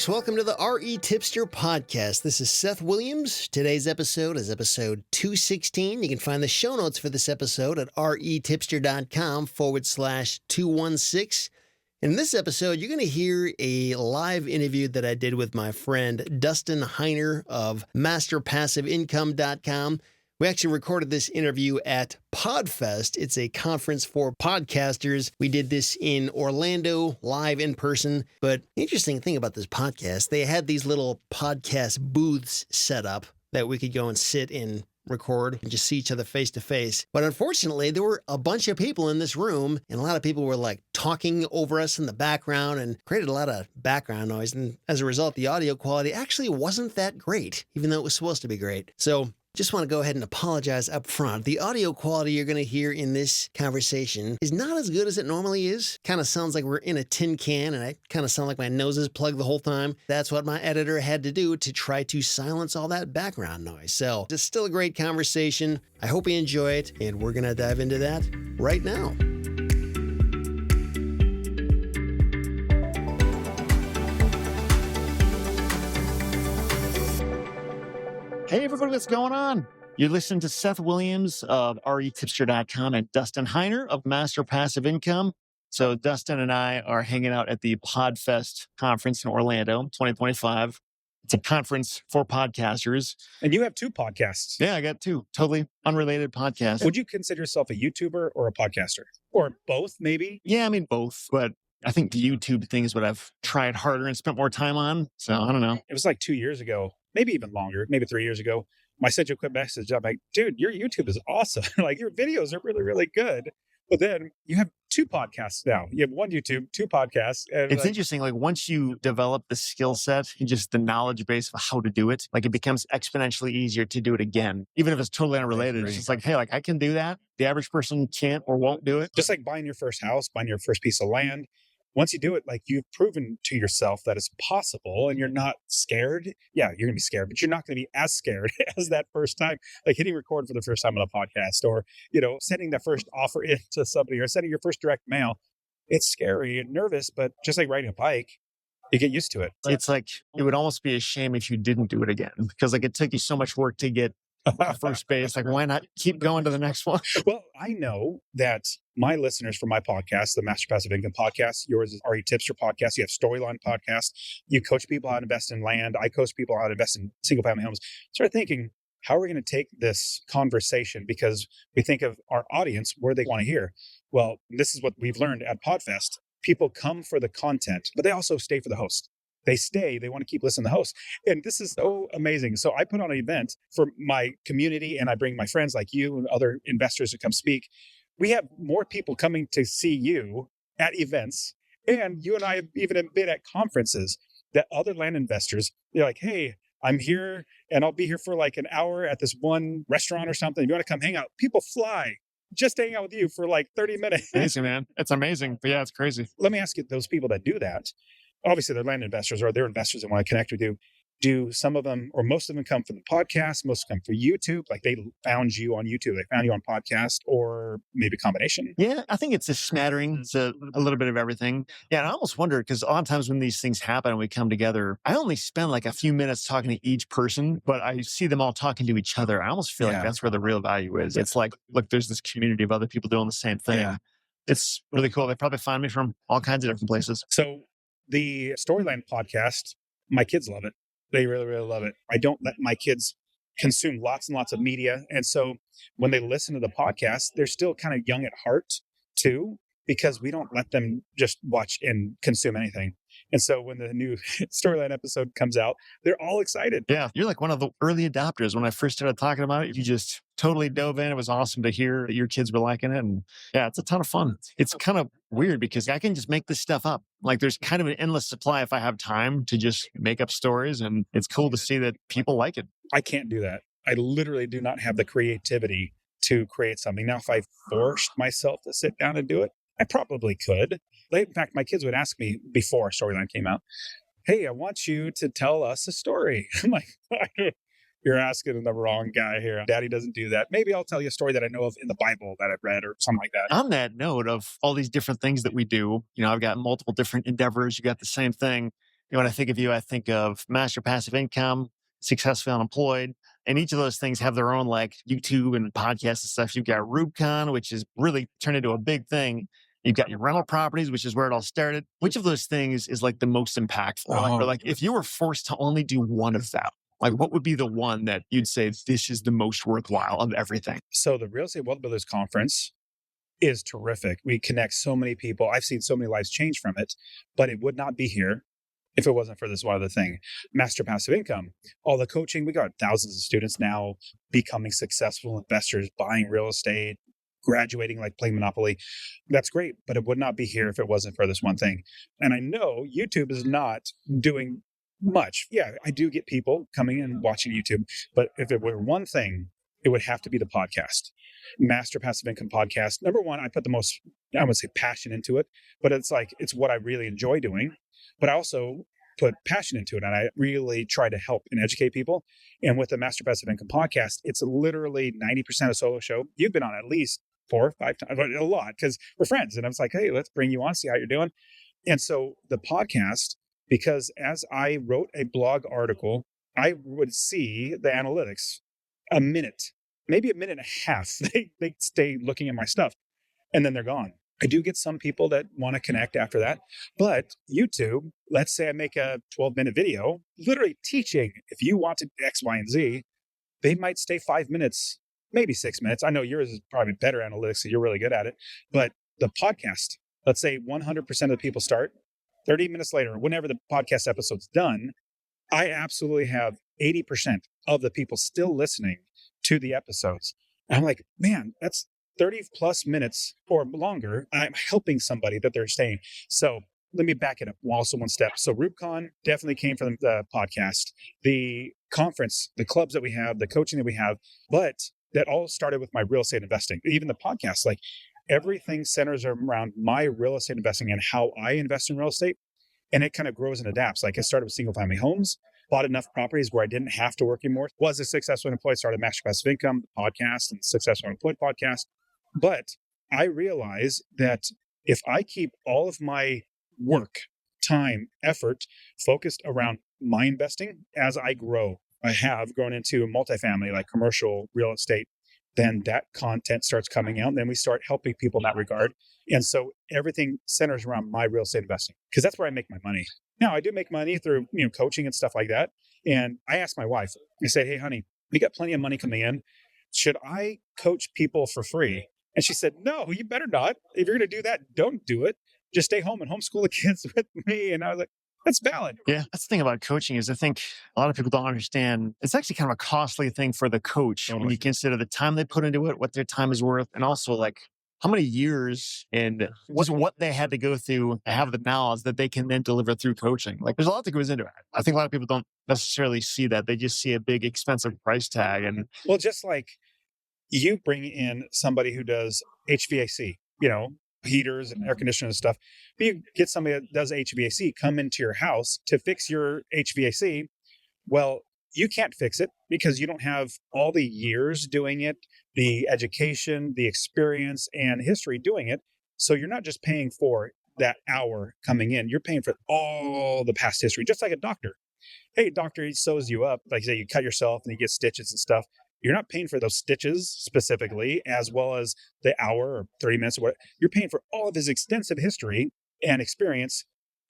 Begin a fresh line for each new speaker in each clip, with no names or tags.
folks. Welcome to the REtipster podcast. This is Seth Williams. Today's episode is episode 216. You can find the show notes for this episode at retipster.com/216. In this episode, you're going to hear a live interview that I did with my friend Dustin Heiner of masterpassiveincome.com. We actually recorded this interview at PodFest. It's a conference for podcasters. We did this in Orlando, live in person. But interesting thing about this podcast, they had these little podcast booths set up that we could go and sit and record and just see each other face to face. But unfortunately, there were a bunch of people in this room, and a lot of people were like talking over us in the background and created a lot of background noise. And as a result, the audio quality actually wasn't that great, even though it was supposed to be great. So just want to go ahead and apologize up front. The audio quality you're going to hear in this conversation is not as good as it normally is. Kind of sounds like we're in a tin can, and I kind of sound like my nose is plugged the whole time. That's what my editor had to do to try to silence all that background noise. So it's still a great conversation. I hope you enjoy it, and we're going to dive into that right now.
Hey, everybody, what's going on? You're listening to Seth Williams of REtipster.com and Dustin Heiner of Master Passive Income. So Dustin and I are hanging out at the PodFest conference in Orlando, 2025. It's a conference for podcasters.
And you have two podcasts.
Yeah, I got two totally unrelated podcasts.
Would you consider yourself a YouTuber or a podcaster? Or both, maybe?
Yeah, I mean, both. But I think the YouTube thing is what I've tried harder and spent more time on. So I don't know.
It was like 2 years ago. Maybe even longer, maybe 3 years ago. I sent you a quick message. I'm like, dude, your YouTube is awesome. Like, your videos are really, really good. But then you have two podcasts now. You have one YouTube, two podcasts. And
it's interesting. Like, once you develop the skill set and just the knowledge base of how to do it, like, it becomes exponentially easier to do it again, even if it's totally unrelated. It's just like, hey, like, I can do that. The average person can't or won't do it.
Just like buying your first house, buying your first piece of land. Once you do it, like, you've proven to yourself that it's possible and you're not scared. Yeah, you're going to be scared, but you're not going to be as scared as that first time, like hitting record for the first time on a podcast, or, sending that first offer into somebody, or sending your first direct mail. It's scary and nervous, but just like riding a bike, you get used to it.
It's like, it would almost be a shame if you didn't do it again, because like, it took you so much work to get first base. Like, why not keep going to the next one?
Well, I know that my listeners for my podcast, the Master Passive Income podcast, yours is REtipster podcast. You have Storyline podcast. You coach people how to invest in land. I coach people how to invest in single family homes. Started thinking, how are we going to take this conversation? Because we think of our audience, where they want to hear. Well, this is what we've learned at PodFest. People come for the content, but they also stay for the host. They stay, they want to keep listening to the host. And this is so amazing. So I put on an event for my community, and I bring my friends like you and other investors to come speak. We have more people coming to see you at events. And you and I have even been at conferences that other land investors, they're like, hey, I'm here and I'll be here for like an hour at this one restaurant or something. If you want to come hang out, people fly just to hang out with you for like 30 minutes.
Amazing, man. It's amazing. But yeah, it's crazy.
Let me ask you, those people that do that, obviously they're land investors or they're investors that want to connect with you. Do some of them or most of them come from the podcast? Most come from YouTube? Like, they found you on YouTube, they found you on podcast, or maybe a combination?
Yeah, I think it's a smattering. It's a little bit of everything. Yeah, and I almost wonder, because a lot of times when these things happen and we come together, I only spend like a few minutes talking to each person, but I see them all talking to each other. I almost feel like that's where the real value is. It's like, look, there's this community of other people doing the same thing. Yeah. It's really cool. They probably find me from all kinds of different places.
So the Storyline podcast, my kids love it. They really, really love it. I don't let my kids consume lots and lots of media. And so when they listen to the podcast, they're still kind of young at heart too, because we don't let them just watch and consume anything. And so when the new Storyline episode comes out, they're all excited.
Yeah, you're like one of the early adopters. When I first started talking about it, you just totally dove in. It was awesome to hear that your kids were liking it. And yeah, it's a ton of fun. It's kind of weird because I can just make this stuff up. Like, there's kind of an endless supply if I have time to just make up stories. And it's cool to see that people like it.
I can't do that. I literally do not have the creativity to create something. Now, if I forced myself to sit down and do it, I probably could. In fact, my kids would ask me before Storyline came out, hey, I want you to tell us a story. I'm like, you're asking the wrong guy here. Daddy doesn't do that. Maybe I'll tell you a story that I know of in the Bible that I've read or something like that.
On that note of all these different things that we do, I've got multiple different endeavors. You got the same thing. When I think of you, I think of Master Passive Income, Successfully Unemployed. And each of those things have their own like YouTube and podcasts and stuff. You've got Rubicon, which is really turned into a big thing. You've got your rental properties, which is where it all started. Which of those things is like the most impactful? Or like if you were forced to only do one of them, like what would be the one that you'd say this is the most worthwhile of everything?
So the Real Estate Wealth Builders Conference is terrific. We connect so many people. I've seen so many lives change from it, but it would not be here if it wasn't for this one other thing. Master Passive Income, all the coaching, we got thousands of students now becoming successful investors, buying real estate, graduating like playing Monopoly. That's great, but it would not be here if it wasn't for this one thing. And I know YouTube is not doing much. Yeah, I do get people coming and watching YouTube, but if it were one thing, it would have to be the podcast. Master Passive Income podcast. Number one, I put the most, I would say, passion into it, but it's what I really enjoy doing. But I also put passion into it, and I really try to help and educate people. And with the Master Passive Income podcast, it's literally 90% a solo show. You've been on at least 4 or 5 times, a lot, because we're friends. And I was like, hey, let's bring you on, see how you're doing. And so the podcast, because as I wrote a blog article, I would see the analytics a minute, maybe a minute and a half. They stay looking at my stuff and then they're gone. I do get some people that want to connect after that, but YouTube, let's say I make a 12-minute video, literally teaching, if you want to X, Y, and Z, they might stay 5 minutes, maybe 6 minutes. I know yours is probably better analytics, so you're really good at it, but the podcast, let's say 100% of the people start, 30 minutes later, whenever the podcast episode's done, I absolutely have 80% of the people still listening to the episodes. And I'm like, man, that's 30 plus minutes or longer. I'm helping somebody that they're staying. So let me back it up also one step. So Rubicon definitely came from the podcast, the conference, the clubs that we have, the coaching that we have, but that all started with my real estate investing. Even the podcast, like everything centers around my real estate investing and how I invest in real estate. And it kind of grows and adapts. Like I started with single family homes, bought enough properties where I didn't have to work anymore, was a successful employee, started Master Passive Income podcast and Successful Employed podcast. But I realize that if I keep all of my work, time, effort focused around my investing as I grow, I have grown into multifamily, like commercial real estate, then that content starts coming out. And then we start helping people in that regard. And so everything centers around my real estate investing because that's where I make my money. Now, I do make money through coaching and stuff like that. And I asked my wife, I said, hey, honey, we got plenty of money coming in. Should I coach people for free? And she said, no, you better not. If you're going to do that, don't do it. Just stay home and homeschool the kids with me. And I was like, that's valid.
Yeah. That's the thing about coaching is I think a lot of people don't understand. It's actually kind of a costly thing for the coach when you consider the time they put into it, what their time is worth, and also like how many years and what they had to go through to have the knowledge that they can then deliver through coaching. Like there's a lot that goes into it. I think a lot of people don't necessarily see that. They just see a big expensive price tag. And
well, just like you bring in somebody who does HVAC, heaters and air conditioners and stuff. But you get somebody that does HVAC come into your house to fix your HVAC. Well, you can't fix it because you don't have all the years doing it, the education, the experience, and history doing it. So you're not just paying for that hour coming in, you're paying for all the past history, just like a doctor. Hey, doctor, he sews you up. Like say you cut yourself and you get stitches and stuff. You're not paying for those stitches specifically, as well as the hour or 30 minutes or what. You're paying for all of his extensive history and experience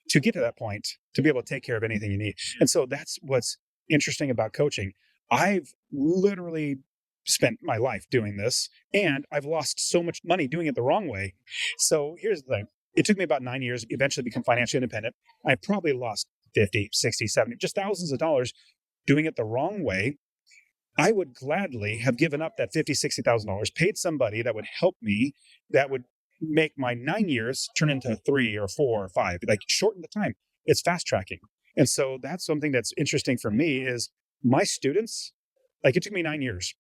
to get to that point, to be able to take care of anything you need. And so that's what's interesting about coaching. I've literally spent my life doing this, and I've lost so much money doing it the wrong way. So here's the thing. It took me about 9 years to eventually become financially independent. I probably lost 50, 60, 70, just thousands of dollars doing it the wrong way. I would gladly have given up that $50,000, $60,000, paid somebody that would help me, that would make my 9 years turn into 3 or 4 or 5, like shorten the time. It's fast tracking. And so that's something that's interesting for me is my students, like it took me 9 years,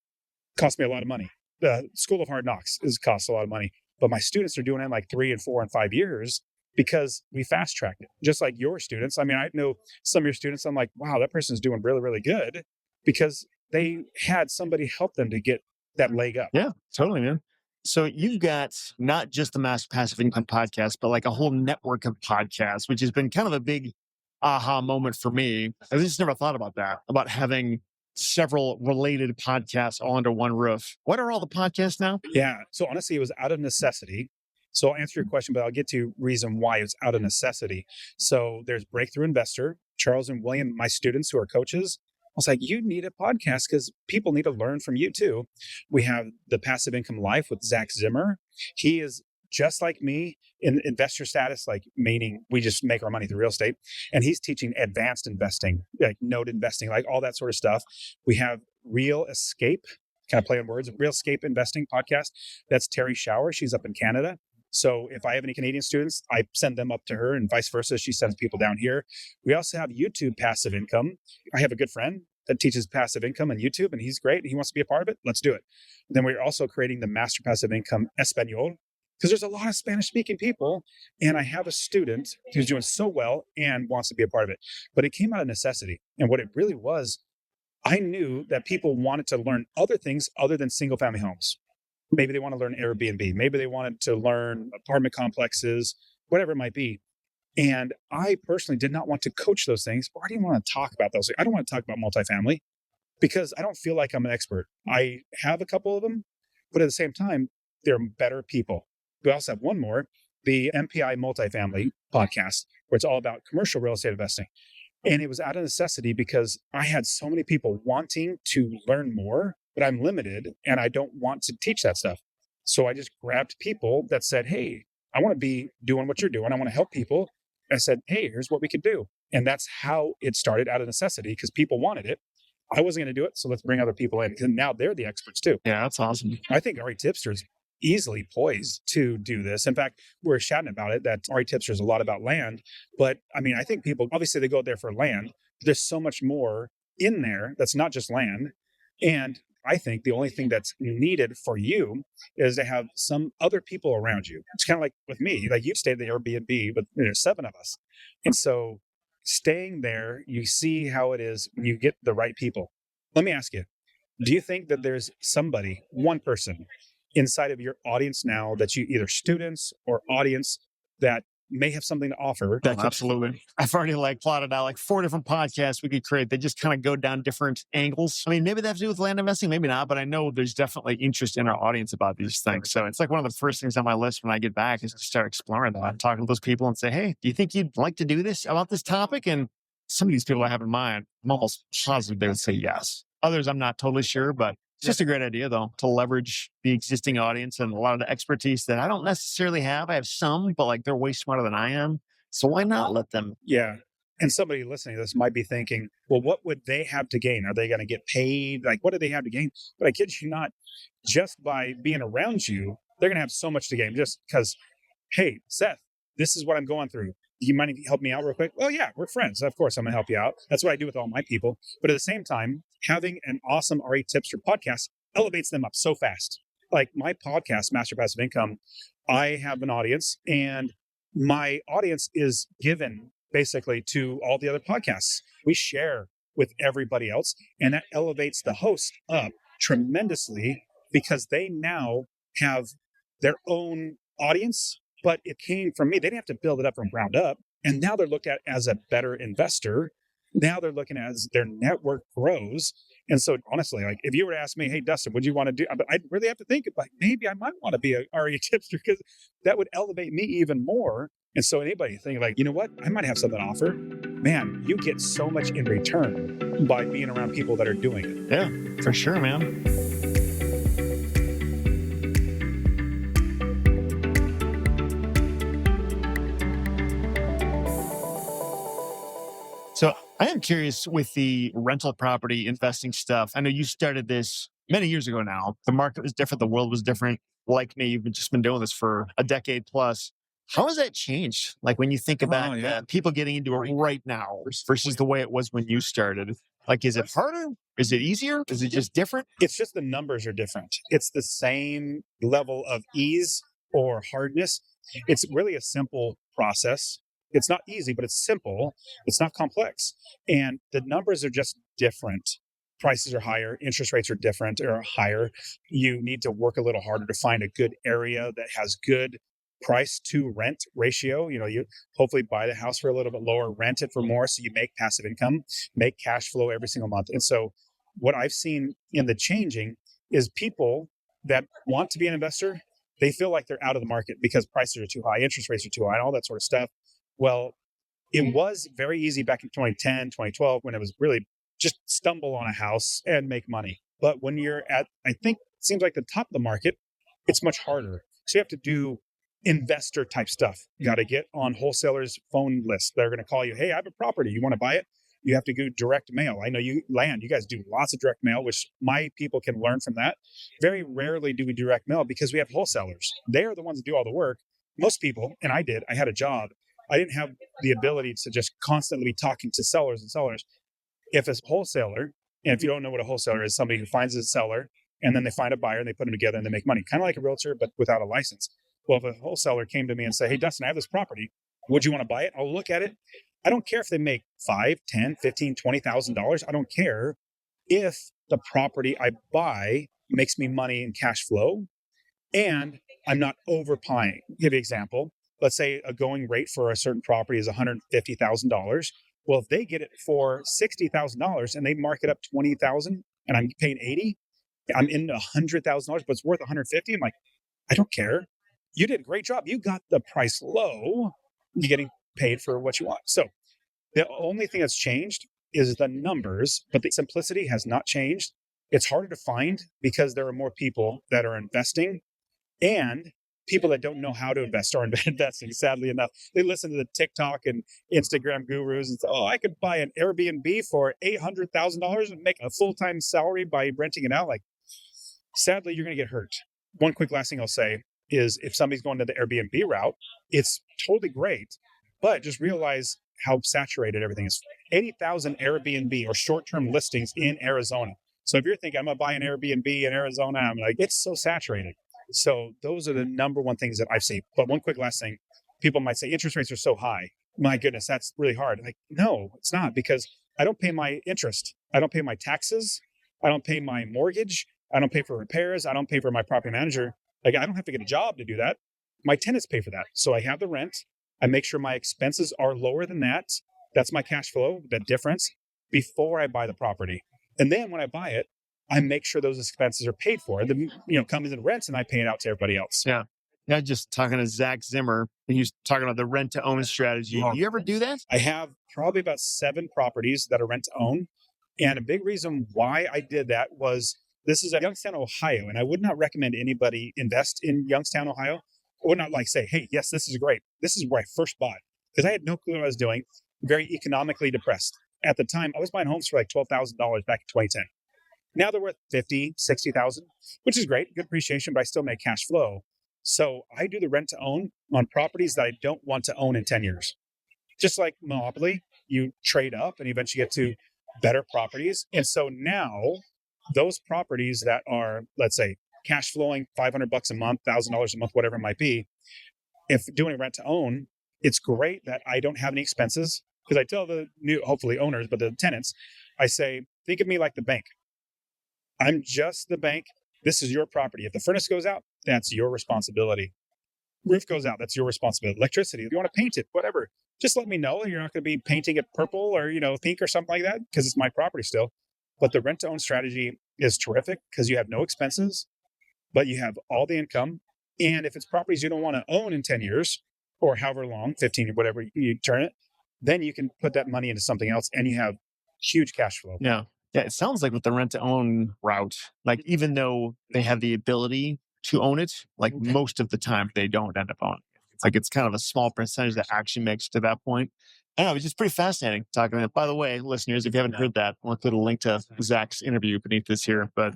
cost me a lot of money. The School of Hard Knocks costs a lot of money, but my students are doing it in like 3 and 4 and 5 years because we fast tracked it. Just like your students. I mean, I know some of your students, I'm like, wow, that person's doing really, really good because they had somebody help them to get that leg up.
Yeah, totally, man. So you've got not just the Master Passive Income podcast, but like a whole network of podcasts, which has been kind of a big aha moment for me. I just never thought about that, about having several related podcasts all under one roof. What are all the podcasts now?
Yeah. So honestly, it was out of necessity. So I'll answer your question, but I'll get to reason why it's out of necessity. So there's Breakthrough Investor, Charles and William, my students who are coaches. I was like, you need a podcast because people need to learn from you too. We have the Passive Income Life with Zach Zimmer. He is just like me in investor status, like meaning we just make our money through real estate. And he's teaching advanced investing, like note investing, like all that sort of stuff. We have Real Escape, kind of play on words, Real Escape Investing podcast. That's Terry Shower. She's up in Canada. So if I have any Canadian students, I send them up to her and vice versa. She sends people down here. We also have YouTube Passive Income. I have a good friend that teaches passive income on YouTube, and he's great. He wants to be a part of it. Let's do it. Then we're also creating the Master Passive Income Espanol, because there's a lot of Spanish speaking people. And I have a student who's doing so well and wants to be a part of it. But it came out of necessity. And what it really was, I knew that people wanted to learn other things other than single family homes. Maybe they want to learn Airbnb. Maybe they wanted to learn apartment complexes, whatever it might be. And I personally did not want to coach those things, or I didn't want to talk about those. I don't want to talk about multifamily because I don't feel like I'm an expert. I have a couple of them, but at the same time, they're better people. We also have one more, the MPI Multifamily podcast, where it's all about commercial real estate investing. And it was out of necessity because I had so many people wanting to learn more, but I'm limited and I don't want to teach that stuff. So I just grabbed people that said, hey, I want to be doing what you're doing. I want to help people. And I said, hey, here's what we could do. And that's how it started, out of necessity, because people wanted it. I wasn't going to do it. So let's bring other people in. And now they're the experts too.
Yeah, that's awesome.
I think REtipster is easily poised to do this. In fact, we're chatting about it, that REtipster is a lot about land. But I mean, I think people, obviously they go there for land. There's so much more in there that's not just land. And I think the only thing that's needed for you is to have some other people around you. It's kind of like with me, like you stayed at the Airbnb, but there's 7 of us. And so staying there, you see how it is when you get the right people. Let me ask you, do you think that there's somebody, one person inside of your audience now that you, either students or audience, that may have something to offer?
Absolutely. I've already plotted out 4 different podcasts we could create. They just kind of go down different angles. I mean, maybe they have to do with land investing, maybe not, but I know there's definitely interest in our audience about these things. So it's like one of the first things on my list when I get back is to start exploring that, talking to those people and say, hey, do you think you'd like to do this about this topic? And some of these people I have in mind, I'm almost positive they would say yes. Others, I'm not totally sure, but it's just a great idea, though, to leverage the existing audience and a lot of the expertise that I don't necessarily have. I have some, but they're way smarter than I am. So why not let them?
Yeah. And somebody listening to this might be thinking, well, what would they have to gain? Are they going to get paid? What do they have to gain? But I kid you not, just by being around you, they're going to have so much to gain just because, hey, Seth, this is what I'm going through. Do you mind if you help me out real quick? Well, yeah, we're friends. Of course, I'm going to help you out. That's what I do with all my people. But at the same time, having an awesome REtipster podcast elevates them up so fast. Like my podcast, Master Passive Income, I have an audience, and my audience is given basically to all the other podcasts. We share with everybody else, and that elevates the host up tremendously because they now have their own audience, but it came from me. They didn't have to build it up from ground up. And now they're looked at as a better investor. Now they're looking at as their network grows. And so honestly, if you were to ask me, hey, Dustin, would you want to do, but I'd really have to think about, maybe I might want to be a REtipster because that would elevate me even more. And so anybody think you know what, I might have something to offer. Man, you get so much in return by being around people that are doing it.
Yeah, for sure, man. So I am curious with the rental property investing stuff. I know you started this many years ago now. The market was different. The world was different. Like me, you've just been doing this for a decade plus. How has that changed? When you think about people getting into it right now versus the way it was when you started, is it harder? Is it easier? Is it just different?
It's just the numbers are different. It's the same level of ease or hardness. It's really a simple process. It's not easy, but it's simple. It's not complex. And the numbers are just different. Prices are higher. Interest rates are different or higher. You need to work a little harder to find a good area that has good price to rent ratio. You hopefully buy the house for a little bit lower, rent it for more, so you make passive income, make cash flow every single month. And so what I've seen in the changing is people that want to be an investor, they feel like they're out of the market because prices are too high, interest rates are too high, and all that sort of stuff. Well, it was very easy back in 2010, 2012, when it was really just stumble on a house and make money. But when you're at, I think, it seems like the top of the market, it's much harder. So you have to do investor type stuff. You got to get on wholesalers' phone lists. They're going to call you, hey, I have a property. You want to buy it? You have to do direct mail. I know you guys do lots of direct mail, which my people can learn from that. Very rarely do we direct mail because we have wholesalers. They are the ones that do all the work. Most people, and I had a job. I didn't have the ability to just constantly be talking to sellers and sellers. If a wholesaler, and if you don't know what a wholesaler is, somebody who finds a seller and then they find a buyer and they put them together and they make money, kind of like a realtor, but without a license. Well, if a wholesaler came to me and said, hey, Dustin, I have this property. Would you want to buy it? I'll look at it. I don't care if they make $5, $10, $15, $20,000. I don't care if the property I buy makes me money in cash flow and I'm not overpaying. Give you an example. Let's say a going rate for a certain property is $150,000. Well, if they get it for $60,000 and they mark it up $20,000 and I'm paying $80,000, I'm in $100,000, but it's worth $150,000. I'm like, I don't care. You did a great job. You got the price low. You're getting paid for what you want. So the only thing that's changed is the numbers, but the simplicity has not changed. It's harder to find because there are more people that are investing, and people that don't know how to invest are investing, sadly enough. They listen to the TikTok and Instagram gurus and say, oh, I could buy an Airbnb for $800,000 and make a full-time salary by renting it out. Like, sadly, you're going to get hurt. One quick last thing I'll say is if somebody's going to the Airbnb route, it's totally great, but just realize how saturated everything is. 80,000 Airbnb or short-term listings in Arizona. So if you're thinking, I'm going to buy an Airbnb in Arizona, I'm like, it's so saturated. So those are the number one things that I've seen. But one quick last thing, people might say interest rates are so high. My goodness, that's really hard. Like, no, it's not, because I don't pay my interest. I don't pay my taxes. I don't pay my mortgage. I don't pay for repairs. I don't pay for my property manager. Like, I don't have to get a job to do that. My tenants pay for that. So I have the rent. I make sure my expenses are lower than that. That's my cash flow, the difference, before I buy the property. And then when I buy it, I make sure those expenses are paid for. The comes in rents, and I pay it out to everybody else.
Yeah. Yeah, just talking to Zach Zimmer, and he's talking about the rent to own strategy. Do you ever do that?
I have probably about 7 properties that are rent to own. And a big reason why I did that was this is Youngstown, Ohio. And I would not recommend anybody invest in Youngstown, Ohio. I would not say, hey, yes, this is great. This is where I first bought, because I had no clue what I was doing. Very economically depressed. At the time, I was buying homes for like $12,000 back in 2010. Now they're worth $50,000, $60,000, which is great, good appreciation, but I still make cash flow. So I do the rent to own on properties that I don't want to own in 10 years. Just like Monopoly, you trade up and eventually get to better properties. And so now those properties that are, let's say, cash flowing $500 a month, $1,000 a month, whatever it might be, if doing rent to own, it's great that I don't have any expenses, because I tell the new, hopefully owners, but the tenants, I say, think of me like the bank. I'm just the bank. This is your property. If the furnace goes out, that's your responsibility. Roof goes out, that's your responsibility. Electricity, if you want to paint it, whatever, just let me know. You're not going to be painting it purple or, pink or something like that, because it's my property still. But the rent to own strategy is terrific because you have no expenses, but you have all the income. And if it's properties you don't want to own in 10 years or however long, 15 or whatever you turn it, then you can put that money into something else and you have huge cash flow.
Yeah. Yeah. It sounds like with the rent to own route, like even though they have the ability to own it, like most of the time they don't end up owning it. It's like it's kind of a small percentage that actually makes it to that point. I don't know, it's just pretty fascinating talking about it. By the way, listeners, if you haven't heard that, I'll include a link to Zach's interview beneath this here. But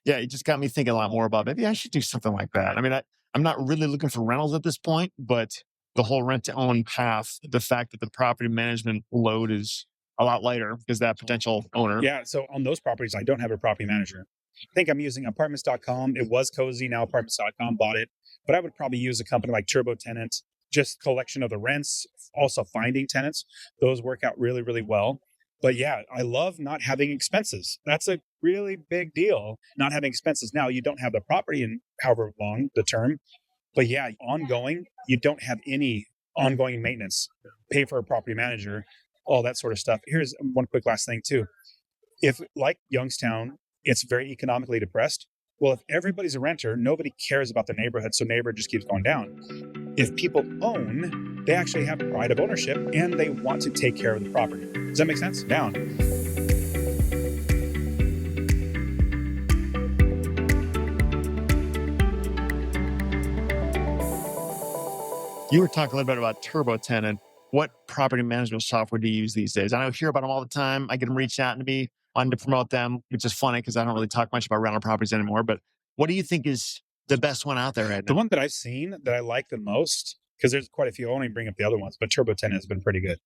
yeah, it just got me thinking a lot more about maybe I should do something like that. I mean, I'm not really looking for rentals at this point, but the whole rent to own path, the fact that the property management load is a lot lighter because that potential owner.
Yeah. So on those properties, I don't have a property manager. I think I'm using apartments.com. It was Cozy, now apartments.com bought it. But I would probably use a company like Turbo Tenant, just collection of the rents, also finding tenants. Those work out really, really well. But yeah, I love not having expenses. That's a really big deal, not having expenses. Now, you don't have the property in however long the term, But yeah, ongoing, you don't have any ongoing maintenance, pay for a property manager, all that sort of stuff. Here's one quick last thing too. If like Youngstown, it's very economically depressed. Well, if everybody's a renter, nobody cares about the neighborhood. So neighborhood just keeps going down. If people own, they actually have pride of ownership and they want to take care of the property. Does that make sense? Down.
You were talking a little bit about TurboTenant. What property management software do you use these days? I hear about them all the time. I get them reaching out to me, wanting to promote them, which is funny because I don't really talk much about rental properties anymore. But what do you think is the best one out there right now?
The one that I've seen that I like the most, because there's quite a few, I only bring up the other ones, but TurboTenant has been pretty good.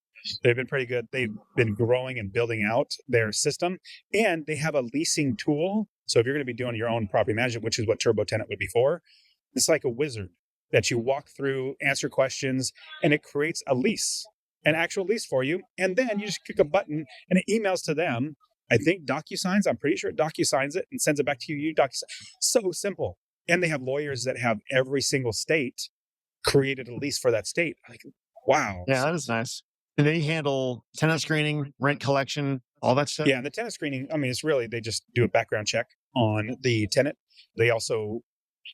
They've been pretty good. They've been growing and building out their system, and they have a leasing tool. So if you're going to be doing your own property management, which is what TurboTenant would be for, it's like a wizard that you walk through, answer questions, and it creates a lease, an actual lease for you. And then you just click a button and it emails to them. I think DocuSigns, I'm pretty sure it DocuSigns it and sends it back to you. You DocuSign. So simple. And they have lawyers that have every single state created a lease for that state. Like, wow.
Yeah, that is nice. And they handle tenant screening, rent collection, all that stuff?
Yeah, and the tenant screening, I mean, it's really, they just do a background check on the tenant. They also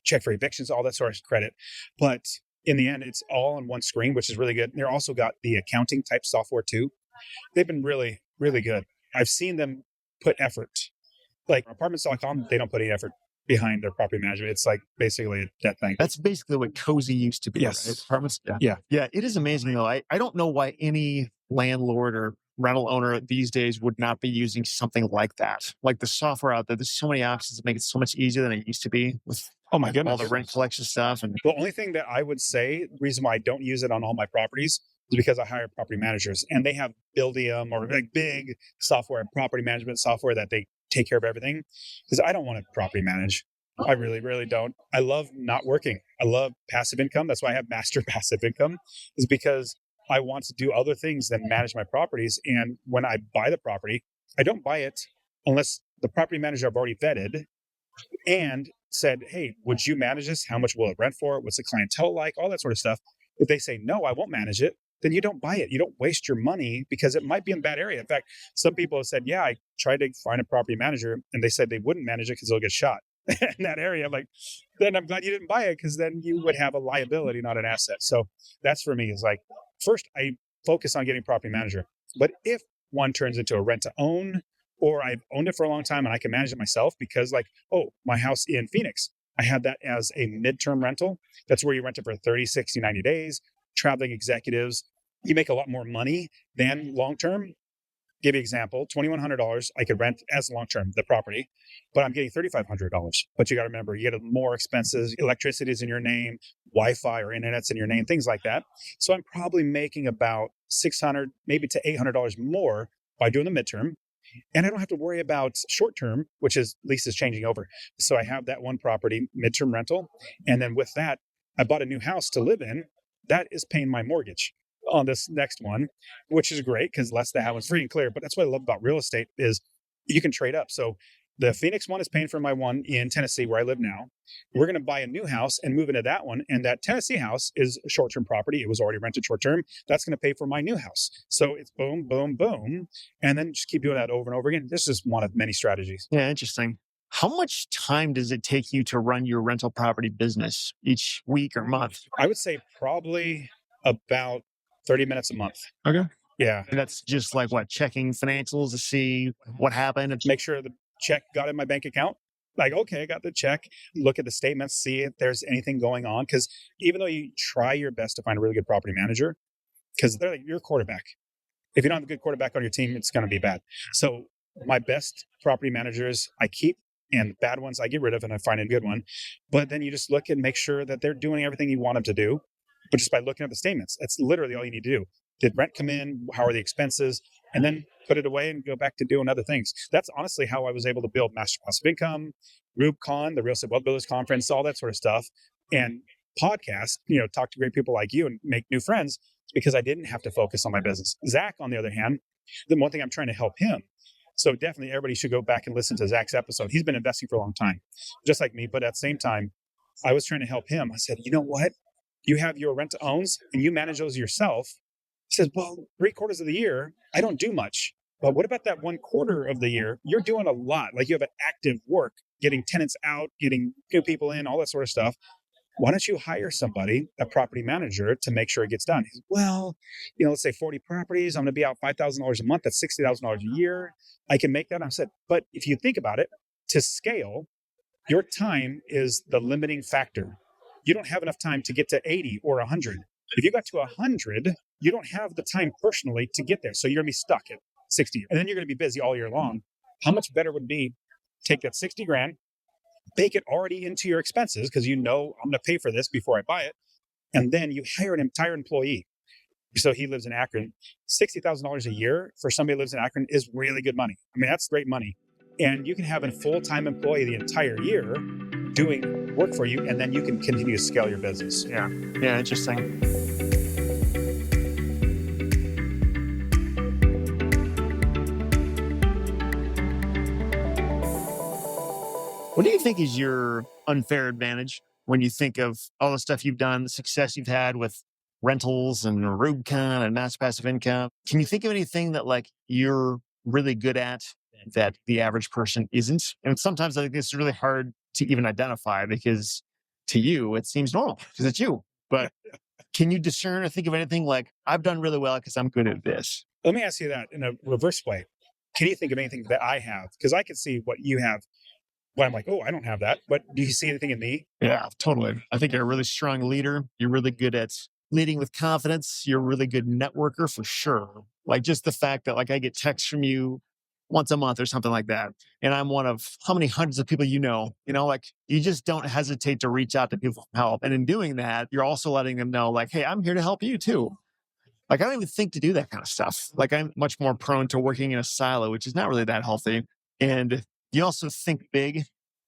check for evictions, all that sort of credit. But in the end, it's all on one screen, which is really good. They're also got the accounting type software too. They've been really, really good. I've seen them put effort. Like apartments.com, they don't put any effort behind their property management. It's like basically that thing.
That's basically what Cozy used to be.
Yes.
Right? Apartments. Yeah.
Yeah.
Yeah. It is amazing though. I don't know why any landlord or rental owner these days would not be using something like that. Like the software out there, there's so many options to make it so much easier than it used to be with
Oh my goodness.
all the rent collection stuff. And
The only thing that I would say, the reason why I don't use it on all my properties is because I hire property managers and they have Buildium or like big software, property management software that they take care of everything. Because I don't want to property manage. I really, really don't. I love not working. I love passive income. That's why I have master passive income, is because I want to do other things than manage my properties. And when I buy the property, I don't buy it unless the property manager I've already vetted and said, hey, would you manage this? How much will it rent for? What's the clientele like? All that sort of stuff. If they say, no, I won't manage it, then you don't buy it. You don't waste your money because it might be in a bad area. In fact, some people have said, yeah, I tried to find a property manager and they said they wouldn't manage it because they'll get shot in that area. I'm like, then I'm glad you didn't buy it because then you would have a liability, not an asset. So that's for me is like, first, I focus on getting property manager. But if one turns into a rent to own, or I've owned it for a long time and I can manage it myself because like, oh, my house in Phoenix, I had that as a midterm rental. That's where you rent it for 30, 60, 90 days. Traveling executives, you make a lot more money than long-term. Give you an example, $2,100 I could rent as long-term, the property, but I'm getting $3,500. But you got to remember, you get more expenses, electricity is in your name, Wi-Fi or internet's in your name, things like that. So I'm probably making about $600, maybe to $800 more by doing the midterm. And I don't have to worry about short-term, which is leases changing over. So I have that one property, midterm rental. And then with that, I bought a new house to live in. That is paying my mortgage on this next one, which is great because less that one's free and clear. But that's what I love about real estate is you can trade up. So the Phoenix one is paying for my one in Tennessee where I live now. We're going to buy a new house and move into that one. And that Tennessee house is a short-term property. It was already rented short-term. That's going to pay for my new house. So it's boom, boom, boom. And then just keep doing that over and over again. This is one of many strategies.
yeah, interesting. How much time does it take you to run your rental property business each week or month?
I would say probably about 30 minutes a month.
Okay.
Yeah.
And that's just like what, checking financials to see what happened?
Make sure the check got in my bank account. Like, okay, I got the check. Look at the statements, see if there's anything going on. Because even though you try your best to find a really good property manager, because they're like, you're a quarterback. If you don't have a good quarterback on your team, it's going to be bad. So my best property managers I keep, and the bad ones I get rid of, and I find a good one. But then you just look and make sure that they're doing everything you want them to do. But just by looking at the statements, that's literally all you need to do. Did rent come in? How are the expenses? And then put it away and go back to doing other things. That's honestly how I was able to build Master Passive Income, RubeCon, the Real Estate Wealth Builders Conference, all that sort of stuff. And podcast, talk to great people like you and make new friends. It's because I didn't have to focus on my business. Zach, on the other hand, the one thing I'm trying to help him. So definitely everybody should go back and listen to Zach's episode. He's been investing for a long time, just like me. But at the same time, I was trying to help him. I said, you know what? You have your rent to owns and you manage those yourself. He says, well, 3/4 of the year, I don't do much. But what about that 1/4 of the year? You're doing a lot. Like you have an active work, getting tenants out, getting new people in, all that sort of stuff. Why don't you hire somebody, a property manager, to make sure it gets done? He's, well, let's say 40 properties. I'm going to be out $5,000 a month. That's $60,000 a year. I can make that. I said, but if you think about it, to scale, your time is the limiting factor. You don't have enough time to get to 80 or 100. If you got to 100, you don't have the time personally to get there. So you're going to be stuck at 60. And then you're going to be busy all year long. How much better would it be take that 60 grand, bake it already into your expenses because I'm going to pay for this before I buy it. And then you hire an entire employee. So he lives in Akron. $60,000 a year for somebody who lives in Akron is really good money. I mean, that's great money. And you can have a full-time employee the entire year doing work for you, and then you can continue to scale your business.
Yeah, interesting. What do you think is your unfair advantage when you think of all the stuff you've done, the success you've had with rentals and Rubicon and mass passive income? Can you think of anything that like you're really good at that the average person isn't? And sometimes I think it's really hard to even identify because to you, it seems normal because it's you. But can you discern or think of anything like I've done really well because I'm good at this?
Let me ask you that in a reverse way. Can you think of anything that I have? Because I can see what you have. Well, I'm like, oh, I don't have that. But do you see anything in me?
Yeah, totally. I think you're a really strong leader. You're really good at leading with confidence. You're a really good networker for sure. Like just the fact that like I get texts from you once a month or something like that. And I'm one of how many hundreds of people like you just don't hesitate to reach out to people for help. And in doing that, you're also letting them know like, hey, I'm here to help you too. Like I don't even think to do that kind of stuff. Like I'm much more prone to working in a silo, which is not really that healthy. And you also think big.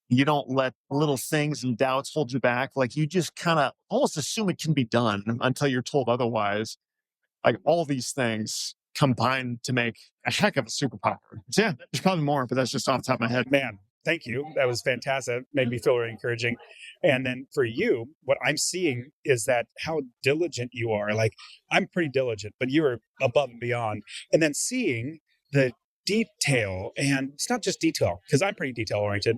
You don't let little things and doubts hold you back. Like you just kind of almost assume it can be done until you're told otherwise. Like all these things combine to make a heck of a superpower. So yeah, there's probably more, but that's just off the top of my head.
Man, thank you. That was fantastic. Made me feel very encouraging. And then for you, what I'm seeing is that how diligent you are. Like I'm pretty diligent, but you are above and beyond. And then seeing the detail, and it's not just detail, because I'm pretty detail oriented,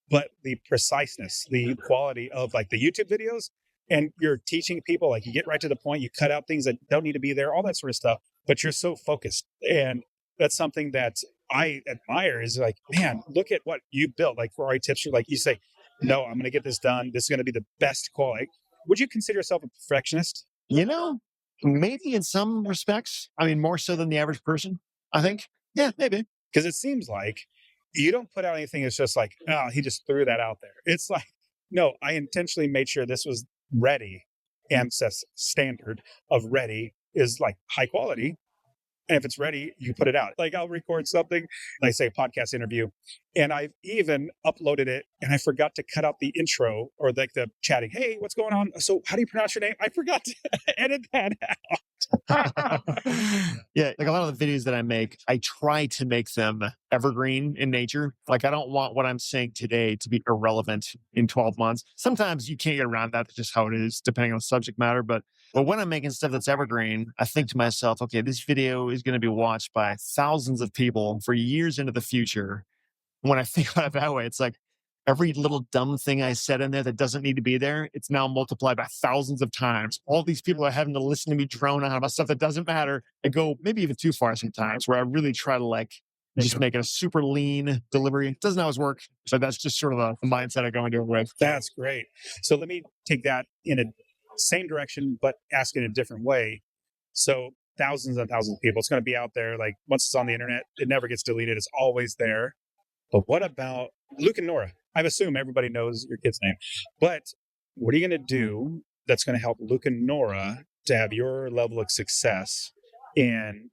but the preciseness, the quality of like the YouTube videos, and you're teaching people, like you get right to the point, you cut out things that don't need to be there, all that sort of stuff, but you're so focused. And that's something that I admire is like, man, look at what you built. Like for REtipster, like you say, no, I'm going to get this done. This is going to be the best quality. Would you consider yourself a perfectionist?
Maybe in some respects. I mean, more so than the average person, I think. Yeah, maybe.
Because it seems like you don't put out anything that's just like, oh, he just threw that out there. It's like, no, I intentionally made sure this was ready. AMS's standard of ready is like high quality. And if it's ready, you put it out. Like I'll record something, like say a podcast interview, and I've even uploaded it and I forgot to cut out the intro or like the chatting. Hey, what's going on? So how do you pronounce your name? I forgot to edit that out.
Yeah, like a lot of the videos that I make, I try to make them evergreen in nature. Like I don't want what I'm saying today to be irrelevant in 12 months. Sometimes you can't get around that. That's just how it is, depending on the subject matter. But when I'm making stuff that's evergreen, I think to myself, okay, this video is going to be watched by thousands of people for years into the future. When I think about it that way, it's like every little dumb thing I said in there that doesn't need to be there, it's now multiplied by thousands of times. All these people are having to listen to me drone on about stuff that doesn't matter and go maybe even too far sometimes, where I really try to like just make it a super lean delivery. It doesn't always work, but that's just sort of the mindset I go into it with.
That's great. So let me take that in a same direction, but ask it in a different way. So thousands and thousands of people, it's going to be out there. Like once it's on the internet, it never gets deleted. It's always there. But what about Luke and Nora? I assume everybody knows your kid's name, but what are you going to do that's going to help Luke and Nora to have your level of success in,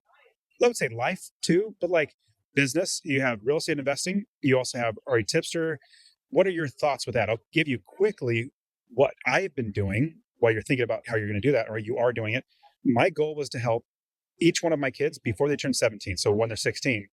let's say life too, but like business? You have real estate investing. You also have REtipster. What are your thoughts with that? I'll give you quickly what I've been doing while you're thinking about how you're going to do that, or you are doing it. My goal was to help each one of my kids before they turn 17. So when they're 16,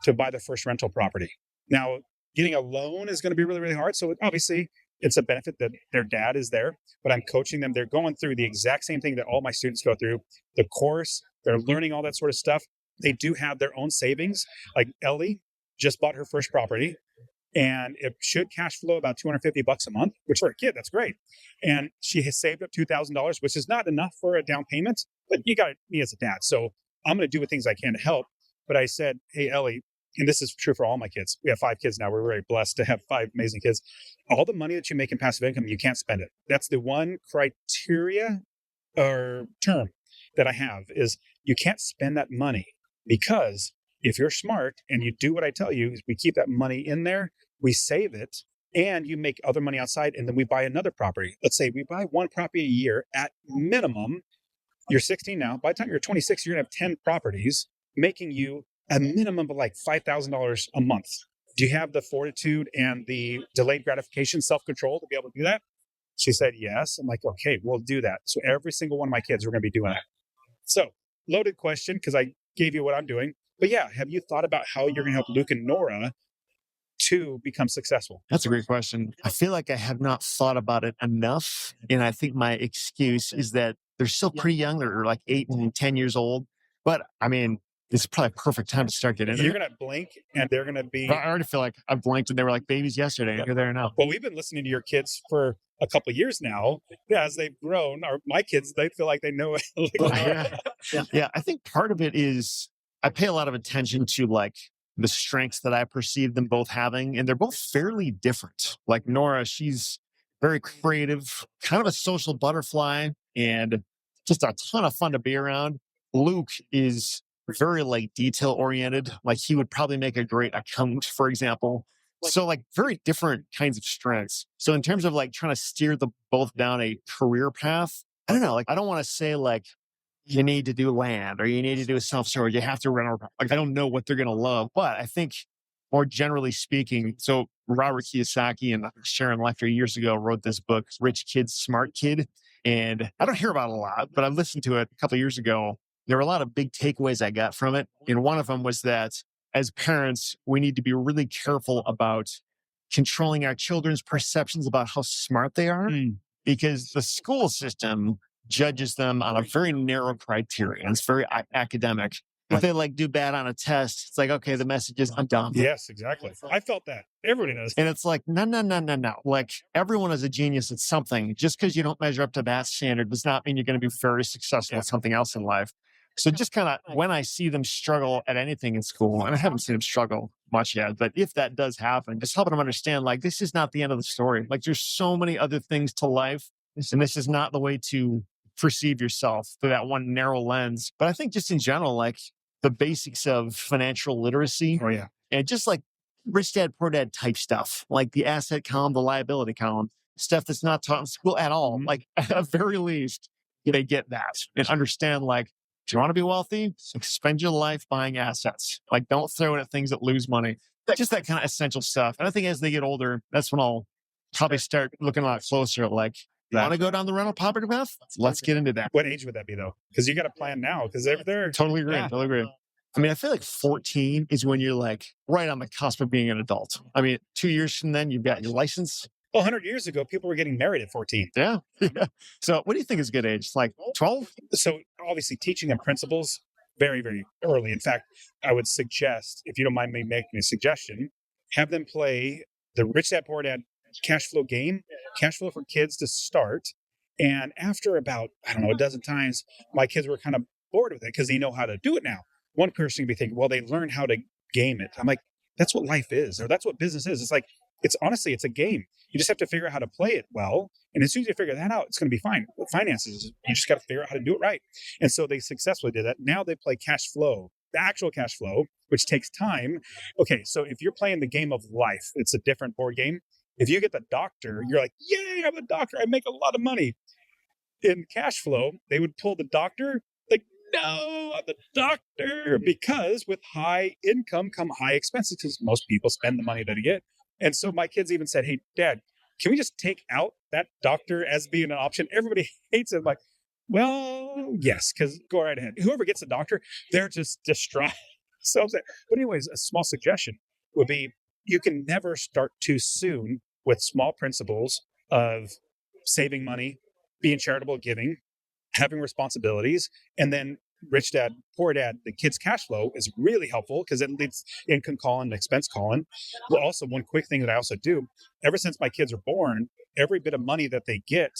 to buy their first rental property. Now, getting a loan is going to be really, really hard. So obviously It's a benefit that their dad is there, but I'm coaching them. They're going through the exact same thing that all my students go through. The course, they're learning all that sort of stuff. They do have their own savings. Like Ellie just bought her first property, and it should cash flow about $250 a month, which for a kid, that's great. And she has saved up $2,000, which is not enough for a down payment, but you got me as a dad. So I'm going to do what things I can to help. But I said, hey, Ellie, and this is true for all my kids. We have 5 kids now. We're very blessed to have 5 amazing kids. All the money that you make in passive income, you can't spend it. That's the one criteria or term that I have is you can't spend that money, because if you're smart and you do what I tell you, is we keep that money in there, we save it, and you make other money outside, and then we buy another property. Let's say we buy 1 property a year at minimum. You're 16 now. By the time you're 26, you're going to have 10 properties, making you a minimum of like $5,000 a month. Do you have the fortitude and the delayed gratification, self-control to be able to do that? She said, yes. I'm like, okay, we'll do that. So every single one of my kids, we're going to be doing that. So loaded question, because I gave you what I'm doing. But yeah, have you thought about how you're going to help Luke and Nora to become successful?
That's a great question. I feel like I have not thought about it enough. And I think my excuse is that they're still pretty young. They're like 8 and 10 years old. But I mean, it's probably a perfect time to start getting into
You're
it.
going to blink and they're going to be...
I already feel like I blinked and they were like babies yesterday. You're there now.
Well, we've been listening to your kids for a couple of years now. Yeah, as they've grown, my kids, they feel like they know it.
Yeah. I think part of it is I pay a lot of attention to like the strengths that I perceive them both having. And they're both fairly different. Like Nora, she's very creative, kind of a social butterfly, and just a ton of fun to be around. Luke is very like detail oriented. Like he would probably make a great accountant, for example. So like very different kinds of strengths. So in terms of like trying to steer the both down a career path, I don't know. Like I don't want to say like you need to do land or you need to do a self-storage. You have to rent. Like I don't know what they're going to love, but I think more generally speaking, so Robert Kiyosaki and Sharon Lechter years ago wrote this book, Rich Kid, Smart Kid. And I don't hear about it a lot, but I listened to it a couple of years ago. There were a lot of big takeaways I got from it. And one of them was that as parents, we need to be really careful about controlling our children's perceptions about how smart they are, because the school system judges them on a very narrow criteria. And it's very academic. If they like do bad on a test, it's like, okay, the message is I'm dumb.
Yes, exactly. I felt that. Everybody knows.
And it's like, no. Like everyone is a genius at something. Just because you don't measure up to that standard does not mean you're going to be very successful at something else in life. So just kind of when I see them struggle at anything in school, and I haven't seen them struggle much yet, but if that does happen, just helping them understand, like, this is not the end of the story. Like there's so many other things to life. And this is not the way to perceive yourself through that one narrow lens. But I think just in general, like the basics of financial literacy.
Oh, yeah.
And just like rich dad, poor dad type stuff, like the asset column, the liability column, stuff that's not taught in school at all. Like at the very least, they get that and understand, like, do you want to be wealthy? Spend your life buying assets. Like don't throw it at things that lose money. Just that kind of essential stuff. And I think as they get older, that's when I'll probably start looking a lot closer at like, you want to go down the rental property path? Let's get into that.
What age would that be though? Because you got to plan now because they're
Totally agree. Totally agree. I mean, I feel like 14 is when you're like right on the cusp of being an adult. I mean, 2 years from then, you've got your license.
Well, 100 years ago, people were getting married at 14.
Yeah. So what do you think is a good age? Like 12?
So obviously teaching them principles very, very early. In fact, I would suggest, if you don't mind me making a suggestion, have them play the Rich Dad Poor Dad cash flow game, cash flow for kids to start. And after about, I don't know, a dozen times, my kids were kind of bored with it because they know how to do it now. One person could be thinking, well, they learned how to game it. I'm like, that's what life is, or that's what business is. It's like, it's honestly, it's a game. You just have to figure out how to play it well. And as soon as you figure that out, it's going to be fine. With finances, you just got to figure out how to do it right. And so they successfully did that. Now they play cash flow, the actual cash flow, which takes time. Okay, so if you're playing the game of life, it's a different board game. If you get the doctor, you're like, yay, I'm a doctor. I make a lot of money. In cash flow, they would pull the doctor, like, no, I'm the doctor. Because with high income come high expenses, because most people spend the money that they get. And so my kids even said, hey, Dad, can we just take out that doctor as being an option? Everybody hates it. I'm like, well, yes, because go right ahead. Whoever gets a doctor, they're just distraught. So I'm saying, but anyways, a small suggestion would be you can never start too soon with small principles of saving money, being charitable, giving, having responsibilities, and then rich dad, poor dad, the kid's cash flow is really helpful because it leads income column, expense column. Well, also one quick thing that I also do, ever since my kids are born, every bit of money that they get,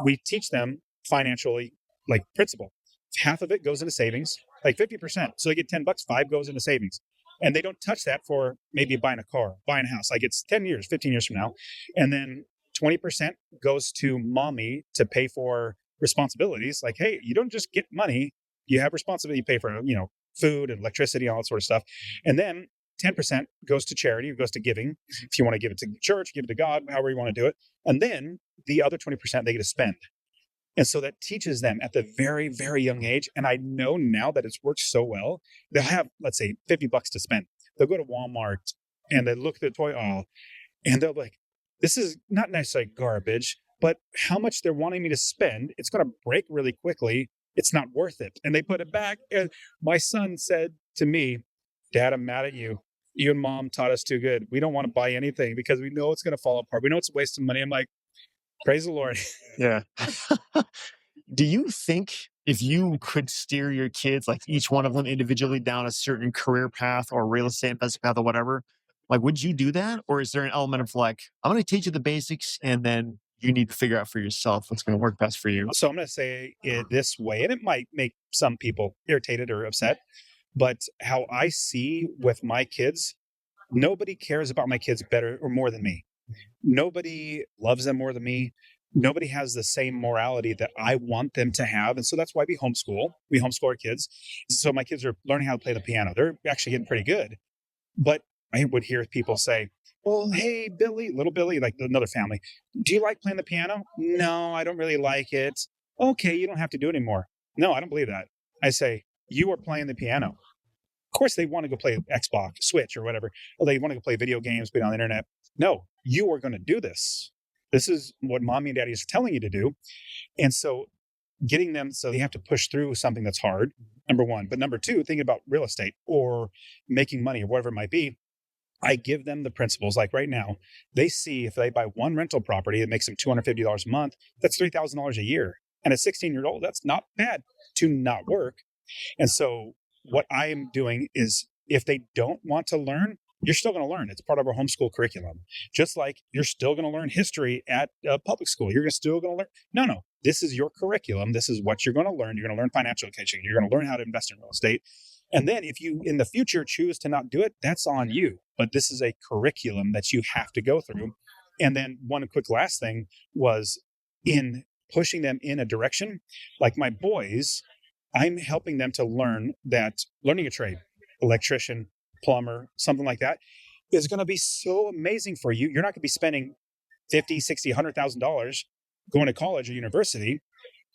we teach them financially, like principle. Half of it goes into savings, like 50%. So they get $10, 5 goes into savings. And they don't touch that for maybe buying a car, buying a house. Like it's 10 years, 15 years from now. And then 20% goes to mommy to pay for responsibilities. Like, hey, you don't just get money, you have responsibility, you pay for, food and electricity, all that sort of stuff. And then 10% goes to charity, it goes to giving. If you want to give it to the church, give it to God, however you want to do it. And then the other 20% they get to spend. And so that teaches them at the very, very young age. And I know now that it's worked so well, they'll have, let's say, $50 to spend. They'll go to Walmart and they look at the toy aisle and they'll be like, this is not necessarily garbage, but how much they're wanting me to spend, it's going to break really quickly. It's not worth it. And they put it back. And my son said to me, Dad, I'm mad at you. You and mom taught us too good. We don't want to buy anything because we know it's going to fall apart. We know it's a waste of money. I'm like, praise the Lord.
Yeah. Do you think if you could steer your kids, like each one of them individually down a certain career path or real estate investment path or whatever, like, would you do that? Or is there an element of like, I'm going to teach you the basics and then you need to figure out for yourself what's going to work best for you?
So I'm going to say it this way, and it might make some people irritated or upset, but how I see with my kids, nobody cares about my kids better or more than me. Nobody loves them more than me. Nobody has the same morality that I want them to have. And so that's why we homeschool. We homeschool our kids. So my kids are learning how to play the piano. They're actually getting pretty good. But I would hear people say, well, hey, Billy, little Billy, like another family, do you like playing the piano? No, I don't really like it. Okay, you don't have to do it anymore. No, I don't believe that. I say, you are playing the piano. Of course, they want to go play Xbox, Switch, or whatever. Or they want to go play video games, be on the internet. No, you are going to do this. This is what mommy and daddy is telling you to do. And so getting them so they have to push through something that's hard, number one. But number two, thinking about real estate or making money or whatever it might be, I give them the principles. Like right now, they see if they buy one rental property that makes them $250 a month, that's $3,000 a year. And at 16-year-old, that's not bad to not work. And so what I am doing is if they don't want to learn, you're still going to learn. It's part of our homeschool curriculum. Just like you're still going to learn history at public school. You're still going to learn. No. This is your curriculum. This is what you're going to learn. You're going to learn financial education. You're going to learn how to invest in real estate. And then if you in the future choose to not do it, that's on you. But this is a curriculum that you have to go through. And then one quick last thing was in pushing them in a direction. Like my boys, I'm helping them to learn that learning a trade, electrician, plumber, something like that, is going to be so amazing for you. You're not going to be spending $50, $60, $100,000 going to college or university.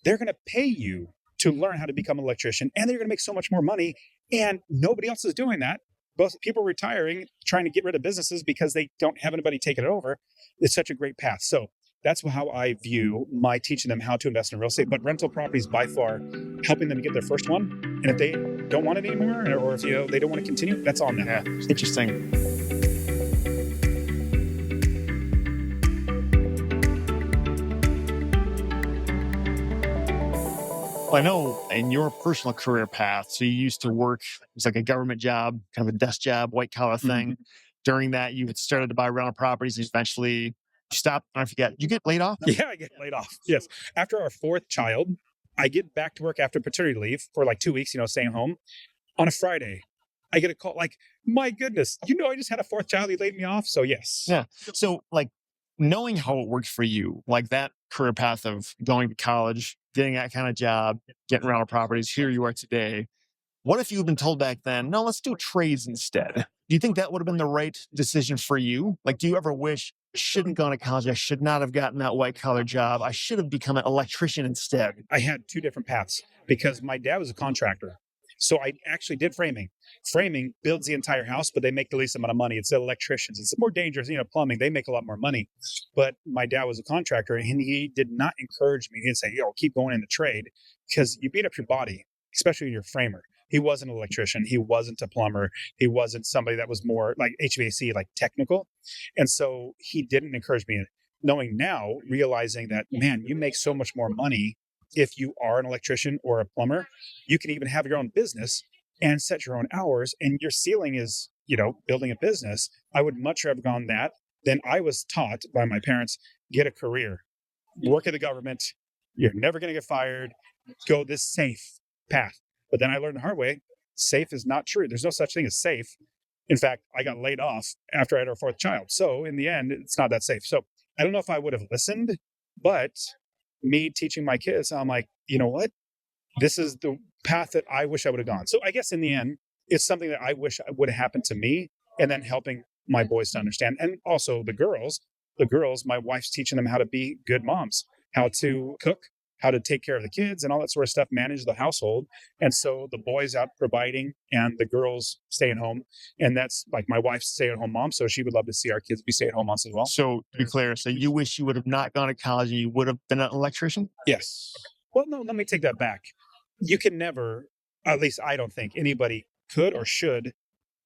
They're going to pay you to learn how to become an electrician, and they're going to make so much more money. And nobody else is doing that. Both people retiring, trying to get rid of businesses because they don't have anybody taking it over. It's such a great path. So that's how I view my teaching them how to invest in real estate. But rental properties by far helping them get their first one. And if they don't want it anymore, or if they don't want to continue, that's on them.
Yeah, interesting. Well, I know in your personal career path, so you used to work, it's like a government job, kind of a desk job, white collar thing. Mm-hmm. During that, you had started to buy rental properties and eventually stopped. I forget. You get laid off?
Yeah, I get laid off. Yes. After our fourth child, I get back to work after paternity leave for like 2 weeks, staying home. On a Friday, I get a call like, my goodness, I just had a fourth child. You laid me off. So yes.
Yeah. So like knowing how it worked for you, like that career path of going to college, getting that kind of job, getting rental properties, here you are today. What if you had been told back then, no, let's do trades instead? Do you think that would have been the right decision for you? Like, do you ever wish I shouldn't gone to college? I should not have gotten that white collar job. I should have become an electrician instead.
I had two different paths because my dad was a contractor. So I actually did framing. Framing builds the entire house, but they make the least amount of money. It's the electricians. It's more dangerous, plumbing. They make a lot more money. But my dad was a contractor and he did not encourage me. He'd say, keep going in the trade because you beat up your body, especially when you're a framer. He wasn't an electrician. He wasn't a plumber. He wasn't somebody that was more like HVAC, like technical. And so he didn't encourage me. knowing now, realizing that, man, you make so much more money if you are an electrician or a plumber. You can even have your own business and set your own hours, and your ceiling is, building a business. I would much rather have gone that than I was taught by my parents, get a career, work at the government. You're never going to get fired. Go this safe path. But then I learned the hard way, safe is not true. There's no such thing as safe. In fact, I got laid off after I had our fourth child. So in the end, it's not that safe. So I don't know if I would have listened, but me teaching my kids, I'm like, you know what? This is the path that I wish I would have gone. So I guess in the end, it's something that I wish would have happened to me, and then helping my boys to understand. And also the girls, my wife's teaching them how to be good moms, how to cook, how to take care of the kids and all that sort of stuff, manage the household. And so the boys out providing and the girls staying home. And that's like my wife's stay-at-home mom, so she would love to see our kids be stay-at-home moms as well.
So to be clear, so you wish you would have not gone to college and you would have been an electrician?
Yes. Well, no, let me take that back. You can never, at least I don't think anybody could or should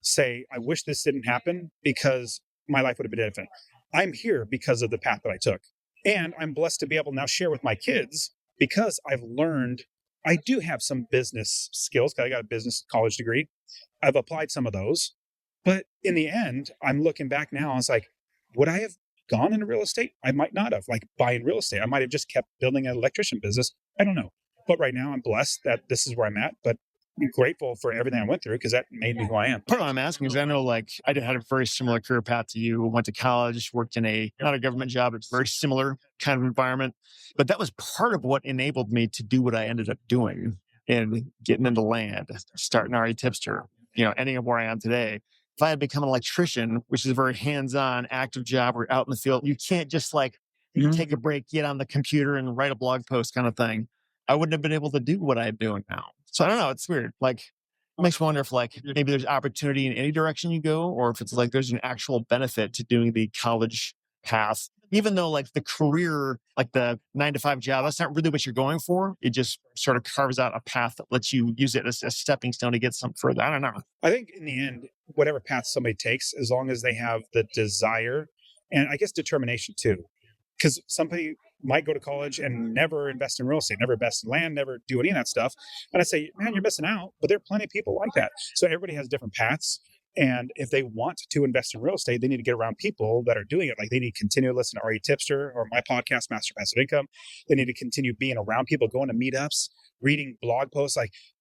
say, I wish this didn't happen because my life would have been different. I'm here because of the path that I took. And I'm blessed to be able to now share with my kids because I've learned, I do have some business skills because I got a business college degree. I've applied some of those. But in the end, I'm looking back now, I was like, would I have gone into real estate? I might not have, like buying real estate. I might have just kept building an electrician business. I don't know. But right now I'm blessed that this is where I'm at. But I'm grateful for everything I went through because that made me who I am.
Part of what I'm asking is I know I had a very similar career path to you, went to college, worked in not a government job, but very similar kind of environment. But that was part of what enabled me to do what I ended up doing and getting into land, starting REtipster, ending up where I am today. If I had become an electrician, which is a very hands-on, active job, or out in the field, you can't just take a break, get on the computer and write a blog post kind of thing. I wouldn't have been able to do what I'm doing now. So I don't know. It's weird. It makes me wonder if maybe there's opportunity in any direction you go, or if it's there's an actual benefit to doing the college path, even though the career, the 9-to-5 job, that's not really what you're going for. It just sort of carves out a path that lets you use it as a stepping stone to get something further. I don't know.
I think in the end, whatever path somebody takes, as long as they have the desire and I guess determination too, because somebody might go to college and never invest in real estate, never invest in land, never do any of that stuff. And I say, man, you're missing out. But there are plenty of people like that. So everybody has different paths. And if they want to invest in real estate, they need to get around people that are doing it. They need to continue to listen to REtipster or my podcast, Master Passive Income. They need to continue being around people, going to meetups, reading blog posts.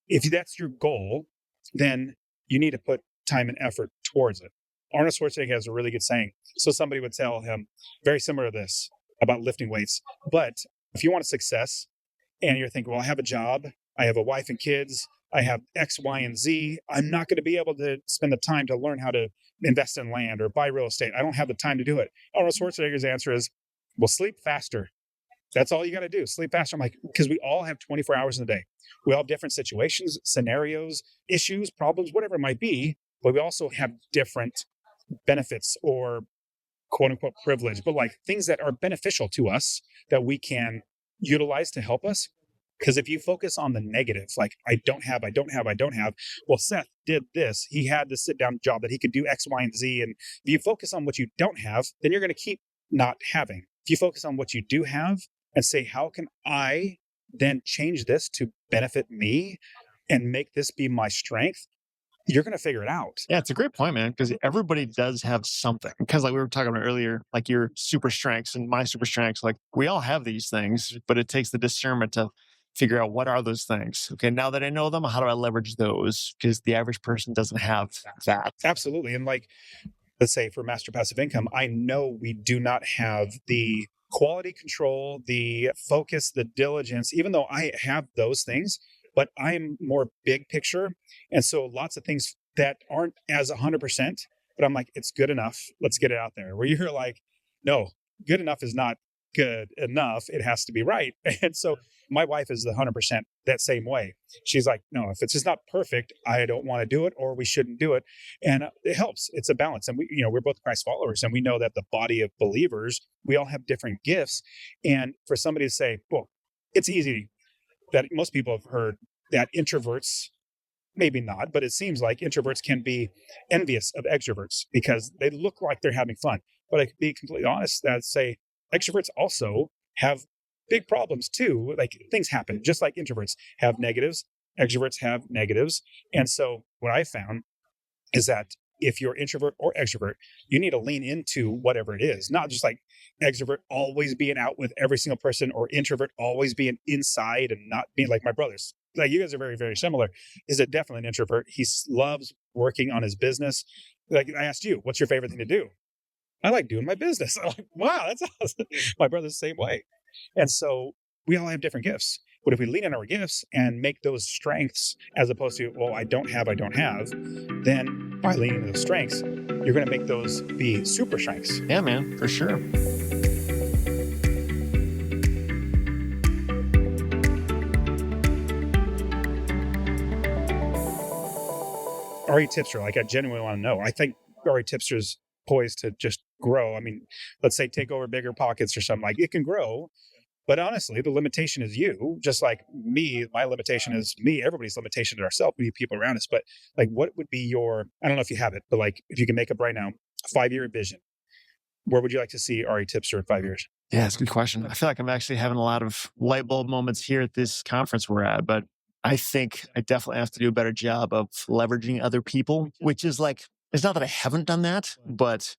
If that's your goal, then you need to put time and effort towards it. Arnold Schwarzenegger has a really good saying. So somebody would tell him, very similar to this, about lifting weights. But if you want a success and you're thinking, well, I have a job, I have a wife and kids, I have X, Y, and Z, I'm not going to be able to spend the time to learn how to invest in land or buy real estate. I don't have the time to do it. Arnold Schwarzenegger's answer is, well, sleep faster. That's all you got to do. Sleep faster. I'm like, because we all have 24 hours in a day. We all have different situations, scenarios, issues, problems, whatever it might be, but we also have different benefits or quote unquote privilege, but things that are beneficial to us that we can utilize to help us. Because if you focus on the negative, I don't have, well, Seth did this. He had the sit down job that he could do X, Y, and Z. And if you focus on what you don't have, then you're going to keep not having. If you focus on what you do have and say, how can I then change this to benefit me and make this be my strength? You're going to figure it out.
Yeah, it's a great point, man, because everybody does have something. Because we were talking about earlier, your super strengths and my super strengths, we all have these things, but it takes the discernment to figure out what are those things. Okay, now that I know them, how do I leverage those? Because the average person doesn't have that.
Absolutely. And let's say for Master Passive Income, I know we do not have the quality control, the focus, the diligence, even though I have those things, but I'm more big picture. And so lots of things that aren't as 100%, but I'm like, it's good enough. Let's get it out there. Where you're like, no, good enough is not good enough. It has to be right. And so my wife is the 100% that same way. She's like, no, if it's just not perfect, I don't want to do it, or we shouldn't do it. And it helps. It's a balance. And we're both Christ followers, and we know that the body of believers, we all have different gifts. And for somebody to say, well, it's easy, that most people have heard that introverts, maybe not, but it seems like introverts can be envious of extroverts because they look like they're having fun. But I can be completely honest that say, extroverts also have big problems too. Like things happen, just like introverts have negatives, extroverts have negatives. And so what I found is that if you're introvert or extrovert, you need to lean into whatever it is, not just like extrovert always being out with every single person or introvert always being inside and not being like my brothers. Like you guys are very, very similar. Is it definitely an introvert? He loves working on his business. Like I asked you, what's your favorite thing to do? I like doing my business. I'm like, wow, that's awesome. My brother's the same way. And so we all have different gifts. But if we lean on our gifts and make those strengths as opposed to, well, I don't have, then by leaning into those strengths, you're going to make those be super strengths.
Yeah, man, for sure.
REtipster, like I genuinely want to know. I think REtipster's poised to just grow. I mean, let's say take over bigger pockets or something. Like it can grow. But honestly, the limitation is you, just like me. My limitation is me. Everybody's limitation is ourselves. We need people around us. But like, what would be your, I don't know if you have it, but like, if you can make up right now, 5-year vision, where would you like to see REtipster in 5 years?
Yeah, that's a good question. I feel like I'm actually having a lot of light bulb moments here at this conference we're at, but I think I definitely have to do a better job of leveraging other people, which is like, it's not that I haven't done that, but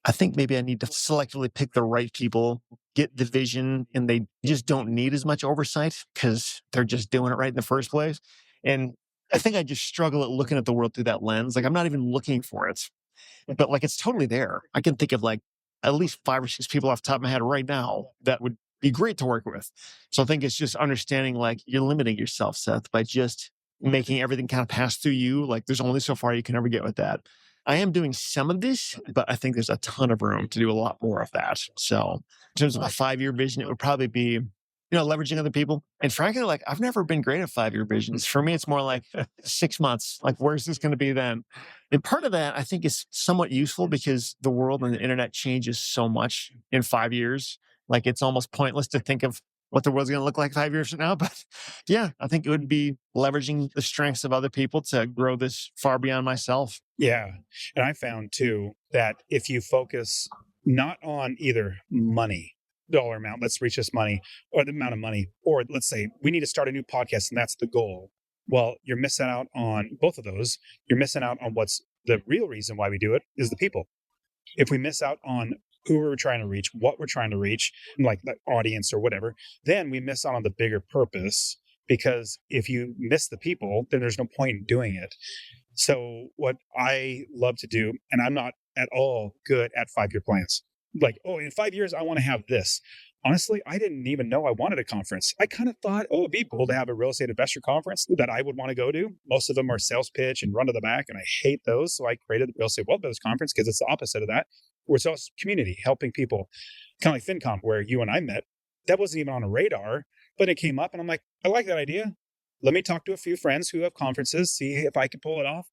I think maybe I need to selectively pick the right people, get the vision, and they just don't need as much oversight because they're just doing it right in the first place. And I think I just struggle at looking at the world through that lens. Like I'm not even looking for it, but like it's totally there. I can think of like at least 5 or 6 people off the top of my head right now that would be great to work with. So I think it's just understanding like you're limiting yourself, Seth, by just making everything kind of pass through you. Like there's only so far you can ever get with that. I am doing some of this, but I think there's a ton of room to do a lot more of that. So in terms of a 5-year vision, it would probably be, leveraging other people. And frankly, like I've never been great at 5-year visions. For me, it's more like 6 months. Like, where's this going to be then? And part of that I think is somewhat useful because the world and the internet changes so much in 5 years. Like it's almost pointless to think of what the world's going to look like 5 years from now. But yeah, I think it would be leveraging the strengths of other people to grow this far beyond myself.
Yeah. And I found too that if you focus not on either money, dollar amount, let's reach this money, or the amount of money, or let's say we need to start a new podcast and that's the goal. Well, you're missing out on both of those. You're missing out on what's the real reason why we do it is the people. If we miss out on who we're trying to reach, what we're trying to reach, like the audience or whatever, then we miss out on the bigger purpose. Because if you miss the people, then there's no point in doing it. So what I love to do, and I'm not at all good at 5-year plans. Like, oh, in 5 years, I want to have this. Honestly, I didn't even know I wanted a conference. I kind of thought, oh, it'd be cool to have a real estate investor conference that I would want to go to. Most of them are sales pitch and run to the back, and I hate those. So I created the Real Estate Wealth Builders Conference because it's the opposite of that, where it's all community, helping people, kind of like FinCom, where you and I met. That wasn't even on a radar, but it came up, and I'm like, I like that idea. Let me talk to a few friends who have conferences, see if I can pull it off.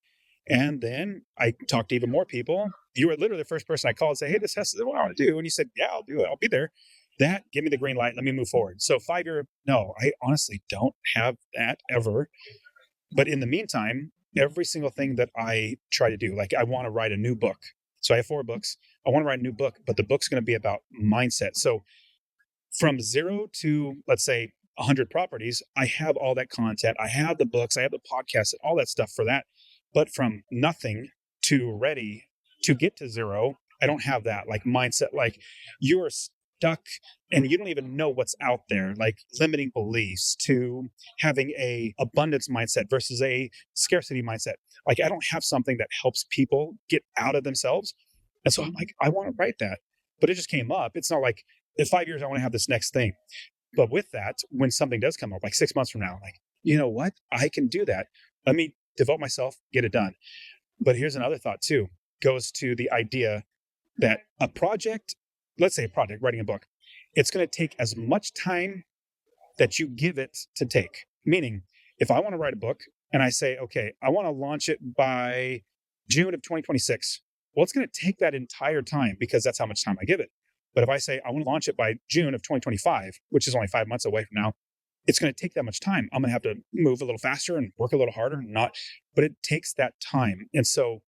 And then I talked to even more people. You were literally the first person I called and say, hey, this is what I want to do. And you said, yeah, I'll do it. I'll be there. That, give me the green light. Let me move forward. So 5-year, no, I honestly don't have that ever. But in the meantime, every single thing that I try to do, like I want to write a new book. So I have 4 books. I want to write a new book, but the book's going to be about mindset. So from 0 to, let's say, 100 properties, I have all that content. I have the books, I have the podcasts, all that stuff for that. But from nothing to ready to get to 0, I don't have that like mindset. Like you are stuck and you don't even know what's out there, like limiting beliefs to having a abundance mindset versus a scarcity mindset. Like I don't have something that helps people get out of themselves. And so I'm like, I want to write that, but it just came up. It's not like in 5 years, I want to have this next thing. But with that, when something does come up, like 6 months from now, like, you know what? I can do that. Let me devote myself, get it done. But here's another thought too, goes to the idea that a project, let's say a project, writing a book, it's going to take as much time that you give it to take. Meaning, if I want to write a book and I say, okay, I want to launch it by June of 2026, well, it's going to take that entire time because that's how much time I give it. But if I say I want to launch it by June of 2025, which is only 5 months away from now, it's going to take that much time. I'm going to have to move a little faster and work a little harder, but it takes that time. And so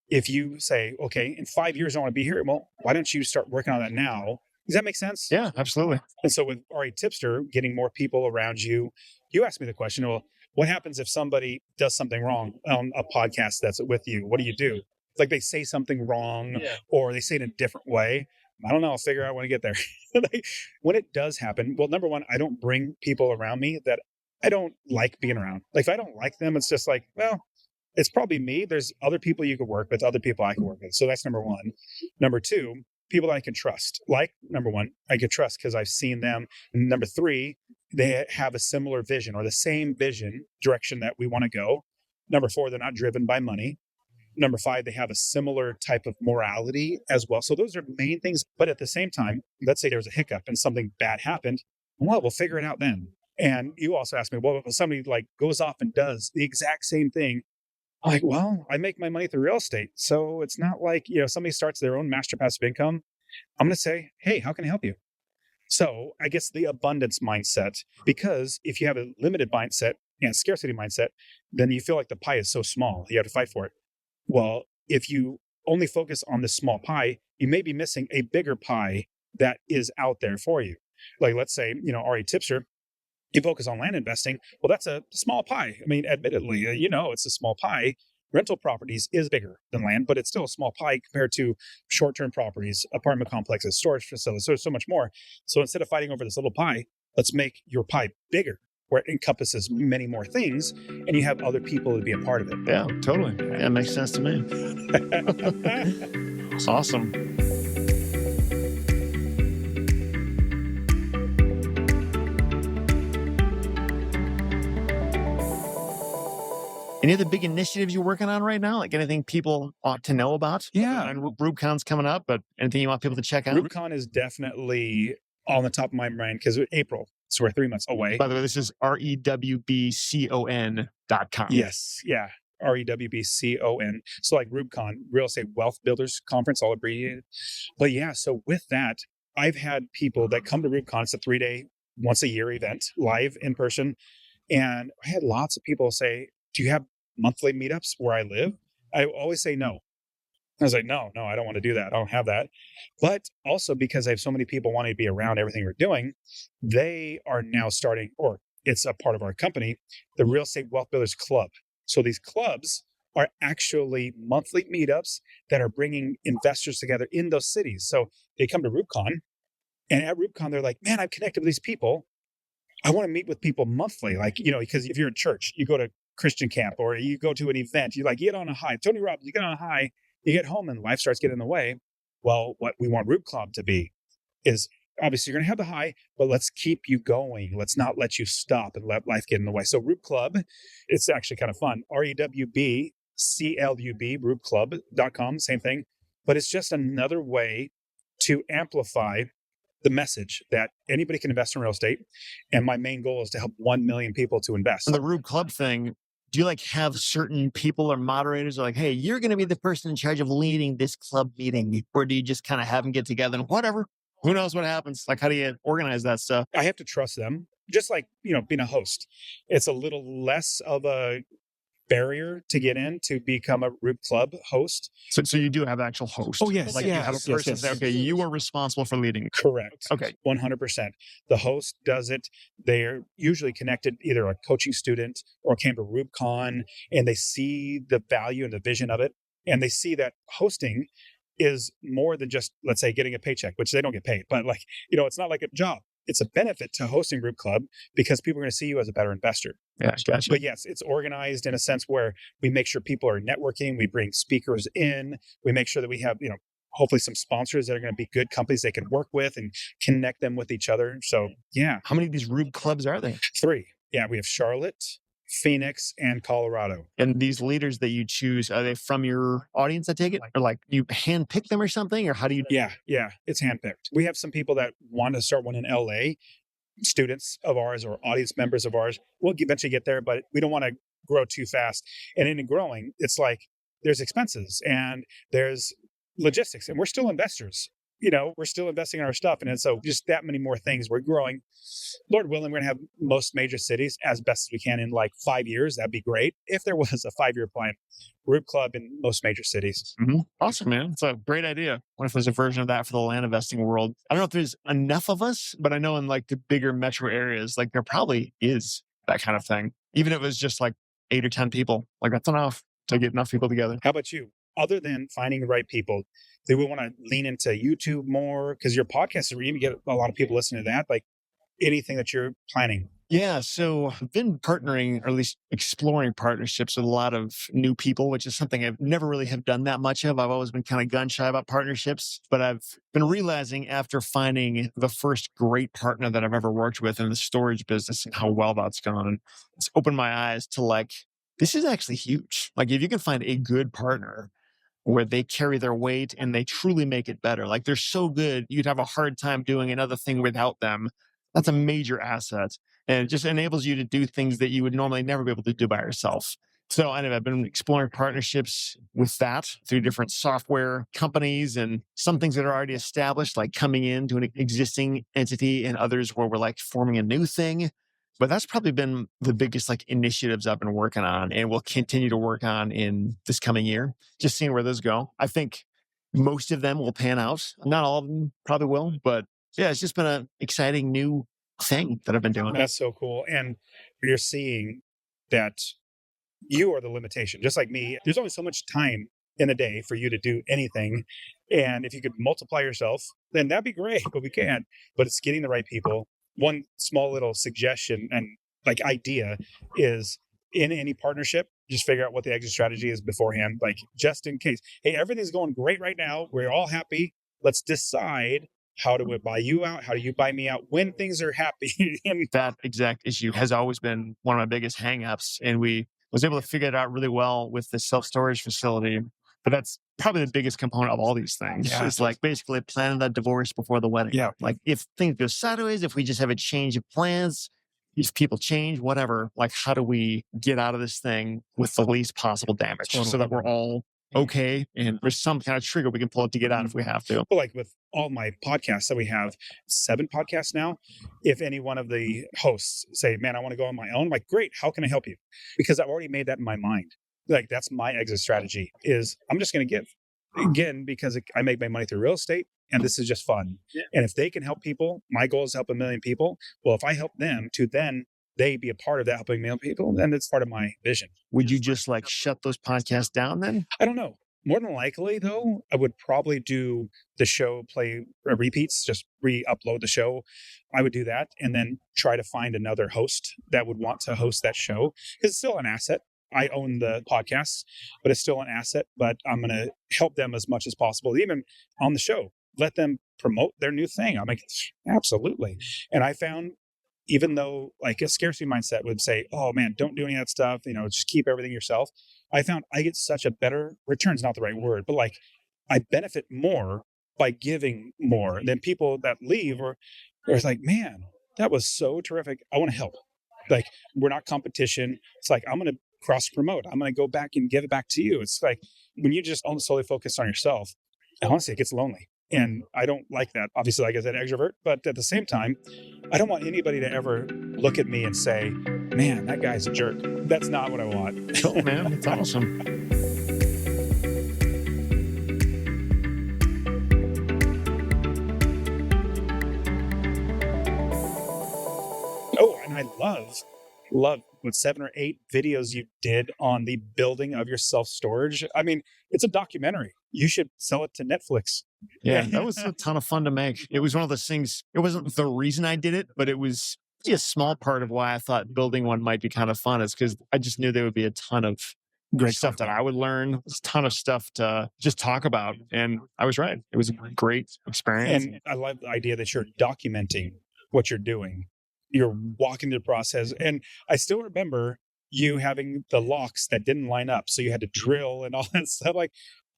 if you say, okay, in 5 years, I want to be here, well, why don't you start working on that now? Does that make sense?
Yeah, absolutely.
And so with REtipster, getting more people around you, you asked me the question, well, what happens if somebody does something wrong on a podcast that's with you? What do you do? Like they say something wrong or they say it in a different way. I don't know. I'll figure out when I get there. Like, when it does happen, well, number one, I don't bring people around me that I don't like being around. Like if I don't like them, it's just like, well, it's probably me. There's other people you could work with, other people I can work with. So that's number one. Number two, people that I can trust. Like number one, I can trust because I've seen them. And number three, they have a similar vision or the same vision direction that we want to go. Number four, they're not driven by money. Number five, they have a similar type of morality as well. So those are main things. But at the same time, let's say there's a hiccup and something bad happened. Well, we'll figure it out then. And you also asked me, well, if somebody like goes off and does the exact same thing, I'm like, well, I make my money through real estate. So it's not like, somebody starts their own master passive income. I'm going to say, hey, how can I help you? So I guess the abundance mindset, because if you have a limited mindset and scarcity mindset, then you feel like the pie is so small, you have to fight for it. Well, if you only focus on the small pie, you may be missing a bigger pie that is out there for you. Like, let's say, REtipster, you focus on land investing. Well, that's a small pie. I mean, admittedly, it's a small pie. Rental properties is bigger than land, but it's still a small pie compared to short-term properties, apartment complexes, storage facilities. So much more. So instead of fighting over this little pie, let's make your pie bigger, where it encompasses many more things, and you have other people to be a part of it.
Yeah, totally. Yeah, it makes sense to me. It's awesome. Any of the big initiatives you're working on right now? Like anything people ought to know about?
Yeah.
And RubeCon's coming up, but anything you want people to check out?
RubeCon is definitely on the top of my mind because April, so we're 3 months away.
By the way, this is REwBCon.com.
Yes. Yeah. REwBCon. So like RubeCon, Real Estate Wealth Builders Conference, all abbreviated. But yeah, so with that, I've had people that come to RubeCon. It's a 3-day, once a year event, live in person. And I had lots of people say, do you have monthly meetups where I live? I always say no. I was like, no, I don't want to do that. I don't have that. But also because I have so many people wanting to be around everything we're doing, they are now starting, or it's a part of our company, the Real Estate Wealth Builders Club. So these clubs are actually monthly meetups that are bringing investors together in those cities. So they come to RubeCon, and at RubeCon, they're like, man, I've connected with these people. I want to meet with people monthly. Like, because if you're in church, you go to Christian camp or you go to an event, you get on a high. Tony Robbins, you get on a high, you get home and life starts getting in the way. Well, what we want Rube Club to be is obviously you're going to have the high, but let's keep you going. Let's not let you stop and let life get in the way. So Rube Club, it's actually kind of fun. REwBClub, RubeClub.com, same thing. But it's just another way to amplify the message that anybody can invest in real estate. And my main goal is to help 1 million people to invest.
And the Rube Club thing, do you have certain people or moderators are like, hey, you're going to be the person in charge of leading this club meeting? Or do you just kind of have them get together and whatever? Who knows what happens? Like, how do you organize that stuff?
I have to trust them. Just like, being a host. It's a little less of a barrier to get in to become a Rube Club host.
So you do have actual hosts.
Oh, yes.
Like you have a person say, okay, you are responsible for leading.
Correct.
Okay.
100%. The host does it. They're usually connected, either a coaching student or came to RubeCon, and they see the value and the vision of it. And they see that hosting is more than just, let's say, getting a paycheck, which they don't get paid. But it's not like a job. It's a benefit to hosting Rube Club because people are going to see you as a better investor.
Yeah, gotcha.
But yes, it's organized in a sense where we make sure people are networking. We bring speakers in. We make sure that we have, hopefully some sponsors that are going to be good companies they can work with and connect them with each other. So yeah.
How many of these Rube Clubs are there?
3. Yeah, we have Charlotte, Phoenix, and Colorado.
And these leaders that you choose, are they from your audience that take it? Or you handpick them or something? Or how do you?
Yeah, it's handpicked. We have some people that want to start one in LA, students of ours or audience members of ours. We'll eventually get there, but we don't want to grow too fast. And in growing, it's like there's expenses and there's logistics, and we're still investors. we're still investing in our stuff. And so just that many more things. We're growing. Lord willing, we're going to have most major cities as best as we can in like 5 years. That'd be great. If there was a 5-year plan, Root Club in most major cities.
Awesome, man. It's a great idea. What if there's a version of that for the land investing world? I don't know if there's enough of us, but I know in like the bigger metro areas, like there probably is that kind of thing. Even if it was just like 8 or 10 people, like that's enough to get enough people together.
How about you? Other than finding the right people, do we want to lean into YouTube more? Because your podcast, you get a lot of people listening to that. Like anything that you're planning?
Yeah, so I've been partnering, or at least exploring partnerships with a lot of new people, which is something I've never really have done that much of. I've always been kind of gun shy about partnerships, but I've been realizing after finding the first great partner that I've ever worked with in the storage business and how well that's gone. And it's opened my eyes to like, this is actually huge. Like if you can find a good partner where they carry their weight and they truly make it better, like they're so good, you'd have a hard time doing another thing without them. That's a major asset. And it just enables you to do things that you would normally never be able to do by yourself. So anyway, I've been exploring partnerships with that through different software companies and some things that are already established, like coming into an existing entity, and others where we're like forming a new thing. But that's probably been the biggest like initiatives I've been working on and will continue to work on in this coming year, just seeing where those go. I think most of them will pan out. Not all of them probably will, but yeah, it's just been an exciting new thing that I've been doing.
That's so cool. And you're seeing that you are the limitation, just like me. There's only so much time in a day for you to do anything. And if you could multiply yourself, then that'd be great, but we can't. But it's getting the right people. One small little suggestion and like idea is in any partnership, just figure out what the exit strategy is beforehand, like just in case. Hey, everything's going great right now. We're all happy. Let's decide, how do we buy you out? How do you buy me out when things are happy? And
that exact issue has always been one of my biggest hangups. And we was able to figure it out really well with the self-storage facility. But that's probably the biggest component of all these things.
Yeah.
It's like basically planning that divorce before the wedding.
Yeah.
Like if things go sideways, if we just have a change of plans, if people change, whatever, like how do we get out of this thing with the least possible damage so that we're all okay, and there's some kind of trigger we can pull it to get out if we have to.
But like with all my podcasts, that we have 7 podcasts now, if any one of the hosts say, man, I want to go on my own, I'm like, great, how can I help you? Because I've already made that in my mind. Like that's my exit strategy is I'm just going to give again, because I make my money through real estate and this is just fun. Yeah. And if they can help people, my goal is to help 1 million people. Well, if I help them to then they be a part of that helping 1 million people, then it's part of my vision.
Would you just like shut those podcasts down then?
I don't know. More than likely, though, I would probably do the show, play repeats, just re-upload the show. I would do that and then try to find another host that would want to host that show. Because it's still an asset. I own the podcast, but it's still an asset. But I'm going to help them as much as possible, even on the show. Let them promote their new thing. I'm like, absolutely. And I found, even though like a scarcity mindset would say, oh man, don't do any of that stuff, just keep everything yourself. I found I get such a better, return's not the right word, but like I benefit more by giving more than people that leave or it's like, man, that was so terrific. I want to help. Like we're not competition. It's like, I'm going to cross promote. I'm going to go back and give it back to you. It's like when you just only solely focus on yourself, honestly, it gets lonely. And I don't like that. Obviously, like I said, extrovert. But at the same time, I don't want anybody to ever look at me and say, man, that guy's a jerk. That's not what I want.
Cool, man. That's awesome.
Oh, and I love what 7 or 8 videos you did on the building of your self-storage. I mean, it's a documentary. You should sell it to Netflix.
Yeah, that was a ton of fun to make. It was one of those things, it wasn't the reason I did it, but it was a small part of why I thought building one might be kind of fun is because I just knew there would be a ton of great stuff that I would learn, a ton of stuff to just talk about. And I was right. It was a great experience.
And I love the idea that you're documenting what you're doing. You're walking through the process. And I still remember you having the locks that didn't line up. So you had to drill and all that stuff. Like,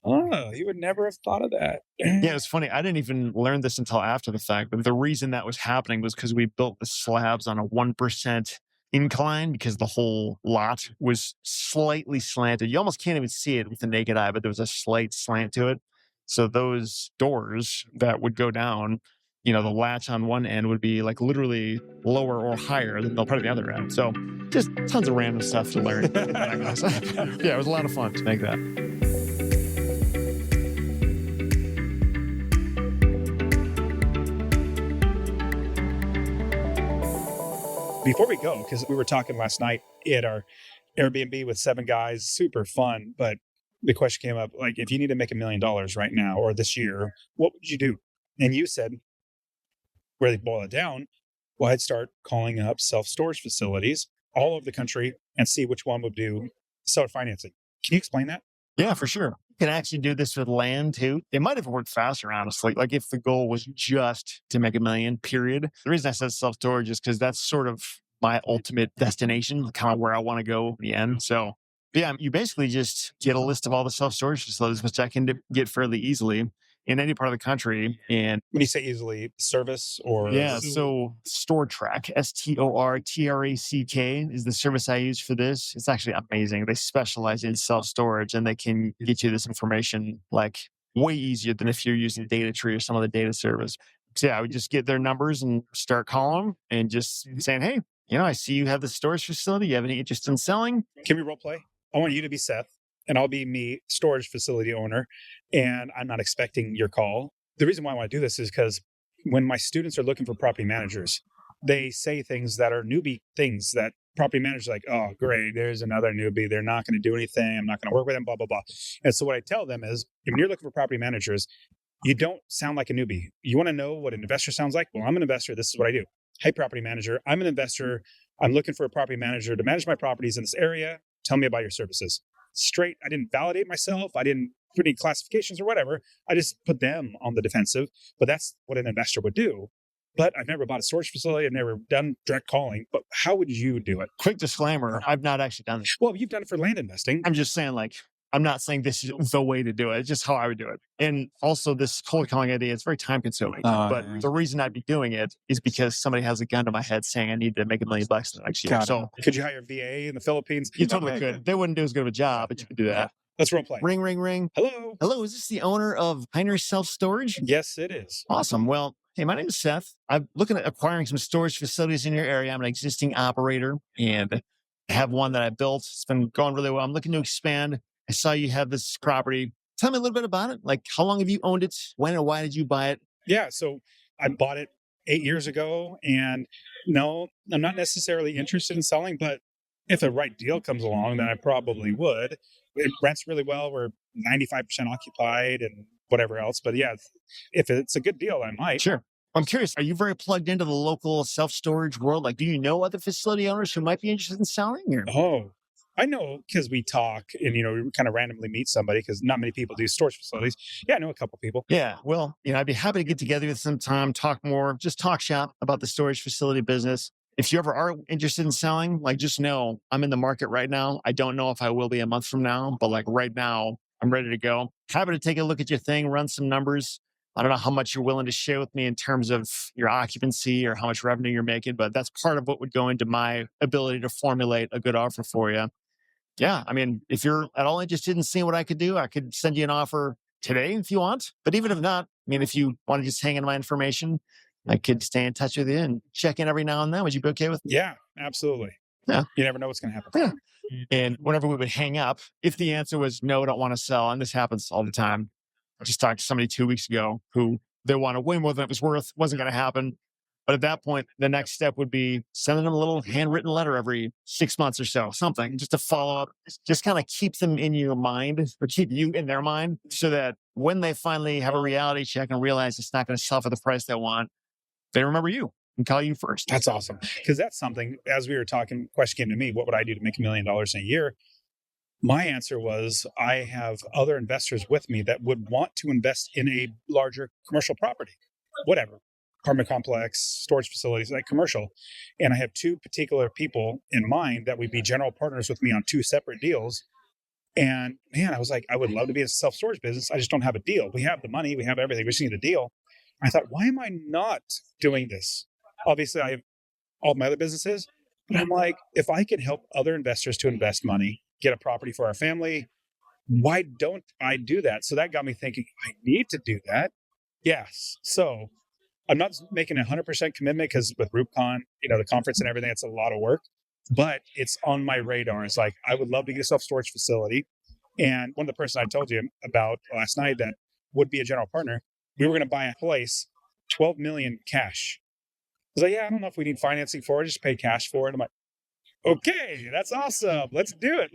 oh, you would never have thought of that.
Yeah, it's funny. I didn't even learn this until after the fact. But the reason that was happening was because we built the slabs on a 1% incline because the whole lot was slightly slanted. You almost can't even see it with the naked eye, but there was a slight slant to it. So those doors that would go down, the latch on one end would be like literally lower or higher than the part of the other end. So just tons of random stuff to learn. Yeah, it was a lot of fun to make that.
Before we go, because we were talking last night at our Airbnb with 7 guys, super fun. But the question came up, like, if you need to make $1 million right now or this year, what would you do? And you said, where they boil it down, well, I'd start calling up self-storage facilities all over the country and see which one would do seller financing. Can you explain that?
Yeah, for sure. You can actually do this with land too. It might have worked faster, honestly. Like if the goal was just to make $1 million, period. The reason I said self-storage is because that's sort of my ultimate destination, kind of where I want to go in the end. So yeah, you basically just get a list of all the self-storage facilities, which I can get fairly easily in any part of the country. And
when you say easily, service or?
Yeah, so StoreTrack, STORTRACK is the service I use for this. It's actually amazing. They specialize in self-storage and they can get you this information like way easier than if you're using DataTree or some other data service. So yeah, I would just get their numbers and start calling them and just saying, hey, I see you have the storage facility. You have any interest in selling?
Can we role play? I want you to be Seth and I'll be me, storage facility owner, and I'm not expecting your call. The reason why I want to do this is because when my students are looking for property managers, they say things that are newbie things that property managers are like, oh, great, there's another newbie. They're not going to do anything. I'm not going to work with them, blah, blah, blah. And so what I tell them is, when you're looking for property managers, you don't sound like a newbie. You want to know what an investor sounds like? Well, I'm an investor. This is what I do. Hey, property manager, I'm an investor. I'm looking for a property manager to manage my properties in this area. Tell me about your services. Straight, I didn't validate myself. I didn't put any classifications or whatever. I just put them on the defensive. But that's what an investor would do. But I've never bought a storage facility. I've never done direct calling. But how would you do it?
Quick disclaimer, I've not actually done this.
Well, you've done it for land investing.
I'm just saying, I'm not saying this is the way to do it. It's just how I would do it. And also this cold calling idea is very time consuming. But the reason I'd be doing it is because somebody has a gun to my head saying I need to make $1 million the next year. So
could you hire a VA in the Philippines?
You totally could. They wouldn't do as good of a job, but you could do that.
Let's role play.
Ring, ring, ring.
Hello.
Hello. Is this the owner of Heiner Self-Storage?
Yes, it is.
Awesome. Well, hey, my name is Seth. I'm looking at acquiring some storage facilities in your area. I'm an existing operator and I have one that I built. It's been going really well. I'm looking to expand. I saw you have this property. Tell me a little bit about it. Like, how long have you owned it? When and why did you buy it?
Yeah, so I bought it 8 years ago. And no, I'm not necessarily interested in selling, but if the right deal comes along, then I probably would. It rents really well. We're 95% occupied and whatever else. But yeah, if it's a good deal, I might.
Sure. I'm curious, are you very plugged into the local self-storage world? Like, do you know other facility owners who might be interested in selling? Or?
Oh, I know because we talk and, we kind of randomly meet somebody because not many people do storage facilities. Yeah, I know a couple people.
Yeah, well, I'd be happy to get together with some time, talk more, just talk shop about the storage facility business. If you ever are interested in selling, just know I'm in the market right now. I don't know if I will be a month from now, but right now I'm ready to go. Happy to take a look at your thing, run some numbers. I don't know how much you're willing to share with me in terms of your occupancy or how much revenue you're making, but that's part of what would go into my ability to formulate a good offer for you. Yeah, if you're at all interested in seeing what I could do, I could send you an offer today if you want. But even if not, if you want to just hang on my information, I could stay in touch with you and check in every now and then. Would you be okay with it?
Yeah, absolutely.
Yeah.
You never know what's going to happen.
Yeah. And whenever we would hang up, if the answer was no, I don't want to sell, and this happens all the time. I just talked to somebody 2 weeks ago who they wanted way more than it was worth, wasn't going to happen. But at that point, the next step would be sending them a little handwritten letter every 6 months or so, something just to follow up, just kind of keep them in your mind or keep you in their mind so that when they finally have a reality check and realize it's not going to sell for the price they want, they remember you and call you first.
That's awesome. Because that's something, as we were talking, question came to me, what would I do to make $1 million in a year? My answer was, I have other investors with me that would want to invest in a larger commercial property, whatever, apartment complex, storage facilities, like commercial. And I have 2 particular people in mind that would be general partners with me on 2 separate deals. And man, I was like, I would love to be in a self-storage business. I just don't have a deal. We have the money, we have everything. We just need a deal. I thought, why am I not doing this? Obviously, I have all my other businesses, but I'm like, if I can help other investors to invest money, get a property for our family, Why don't I do that? So that got me thinking, I need to do that. Yes. So I'm not making a 100% commitment because with RubeCon, the conference and everything, it's a lot of work, but it's on my radar. It's like, I would love to get a self-storage facility. And one of the person I told you about last night that would be a general partner, we were going to buy a place, 12 million cash. I was like, yeah, I don't know if we need financing for it. Just pay cash for it. I'm like, okay, that's awesome. Let's do it.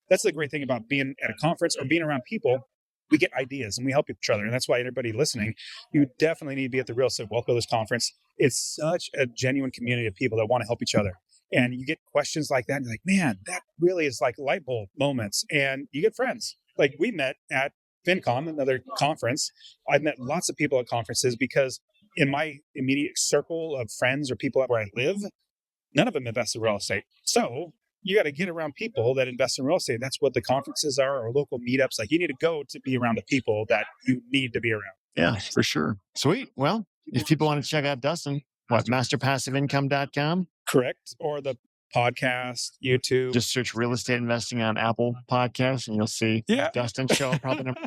That's the great thing about being at a conference or being around people. We get ideas and we help each other. And that's why everybody listening, you definitely need to be at the Real Estate Wealth Builders Conference. It's such a genuine community of people that want to help each other. And you get questions like that. And you're like, man, that really is like light bulb moments. And you get friends. Like we met at FinCon, another conference. I've met lots of people at conferences because in my immediate circle of friends or people where I live, none of them invest in real estate. So you got to get around people that invest in real estate. That's what the conferences are or local meetups. Like you need to go to be around the people that you need to be around.
Yeah, for sure. Sweet. Well, if people want to check out Dustin, masterpassiveincome.com?
Correct. Or the podcast, YouTube.
Just search real estate investing on Apple Podcasts and you'll see Dustin show up. Probably.
And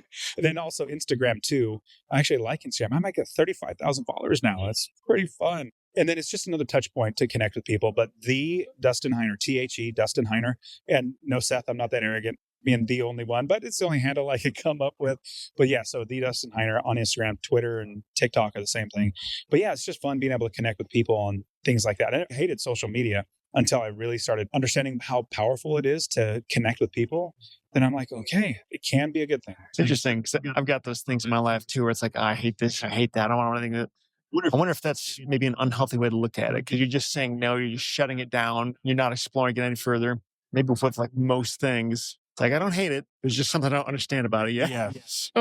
then also Instagram too. I actually like Instagram. I might get 35,000 followers now. That's pretty fun. And then it's just another touch point to connect with people. But the Dustin Heiner, THE, Dustin Heiner. And no, Seth, I'm not that arrogant being the only one, but it's the only handle I could come up with. But yeah, so the Dustin Heiner on Instagram, Twitter, and TikTok are the same thing. But yeah, it's just fun being able to connect with people and things like that. I hated social media until I really started understanding how powerful it is to connect with people. Then I'm like, okay, it can be a good thing.
It's interesting because I've got those things in my life too where it's like, I hate this, I hate that. I don't want anything that. I wonder if that's maybe an unhealthy way to look at it because you're just saying no, you're just shutting it down. You're not exploring it any further. Maybe with like most things, it's like, I don't hate it. There's just something I don't understand about it yet.
Yeah.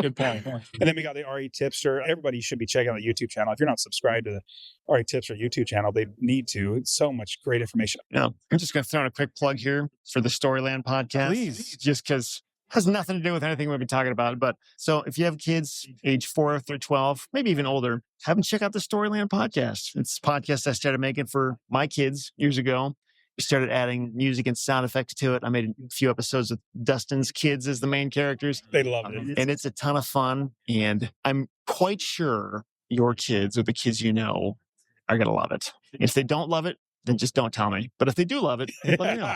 Good point. And then we got the REtipster. Everybody should be checking out the YouTube channel. If you're not subscribed to the REtipster YouTube channel, they need to. It's so much great information.
Yeah. I'm just going to throw in a quick plug here for the Storyland podcast.
Please.
Just because it has nothing to do with anything we've been talking about. But so if you have kids age 4 through 12, maybe even older, have them check out the Storyland podcast. It's a podcast I started making for my kids years ago. We started adding music and sound effects to it. I made a few episodes with Dustin's kids as the main characters.
They loved it.
And it's a ton of fun. And I'm quite sure your kids or the kids you know are going to love it. If they don't love it, then just don't tell me. But if they do love it, let me know.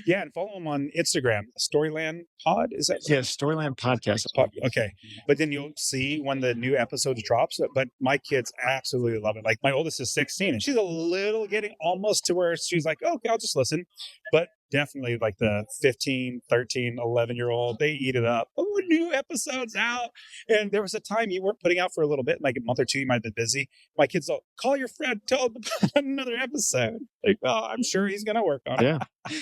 Yeah, and follow them on Instagram. Storyland Pod, is that?
Yeah, Storyland Podcast.
Okay. But then you'll see when the new episodes drops. But my kids absolutely love it. Like my oldest is 16 and she's a little getting almost to where she's like, okay, I'll just listen. But definitely like the 15, 13, 11-year-old, they eat it up. Oh, new episodes out. And there was a time you weren't putting out for a little bit, like a month or two, you might have been busy. My kids will call your friend, tell them about another episode. Like, well, I'm sure he's going to work on it.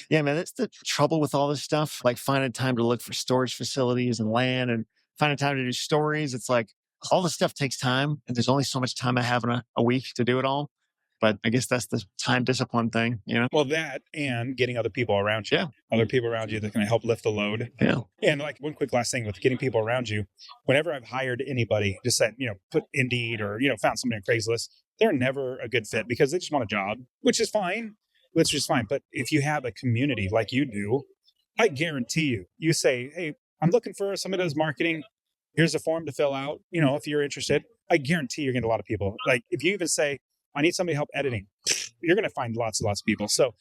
Yeah, man, that's the trouble with all this stuff. Like finding time to look for storage facilities and land and finding time to do stories. It's like all this stuff takes time. And there's only so much time I have in a week to do it all. But I guess that's the time discipline thing, you know?
Well, that and getting other people around you.
Yeah.
Other people around you that can help lift the load.
Yeah.
And like one quick last thing with getting people around you, whenever I've hired anybody, just said, put Indeed or, found somebody on Craigslist, they're never a good fit because they just want a job, which is fine. But if you have a community like you do, I guarantee you say, hey, I'm looking for somebody that does marketing. Here's a form to fill out. If you're interested, I guarantee you're getting a lot of people. Like if you even say, I need somebody to help editing, you're going to find lots and lots of people. So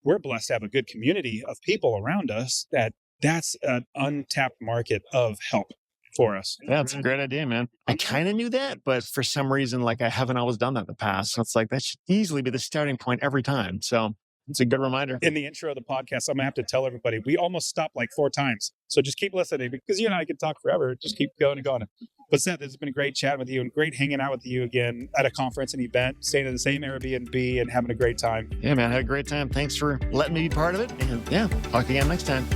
we're blessed to have a good community of people around us that's an untapped market of help for us.
Yeah, that's a great idea, man. I kind of knew that, but for some reason, like I haven't always done that in the past. So it's like, that should easily be the starting point every time. So it's a good reminder.
In the intro of the podcast, I'm going to have to tell everybody, we almost stopped like 4 times. So just keep listening because you and I can talk forever. Just keep going and going. But Seth, it's been a great chatting with you and great hanging out with you again at a conference and event, staying in the same Airbnb and having a great time.
Yeah, man, I had a great time. Thanks for letting me be part of it. And yeah, talk again next time.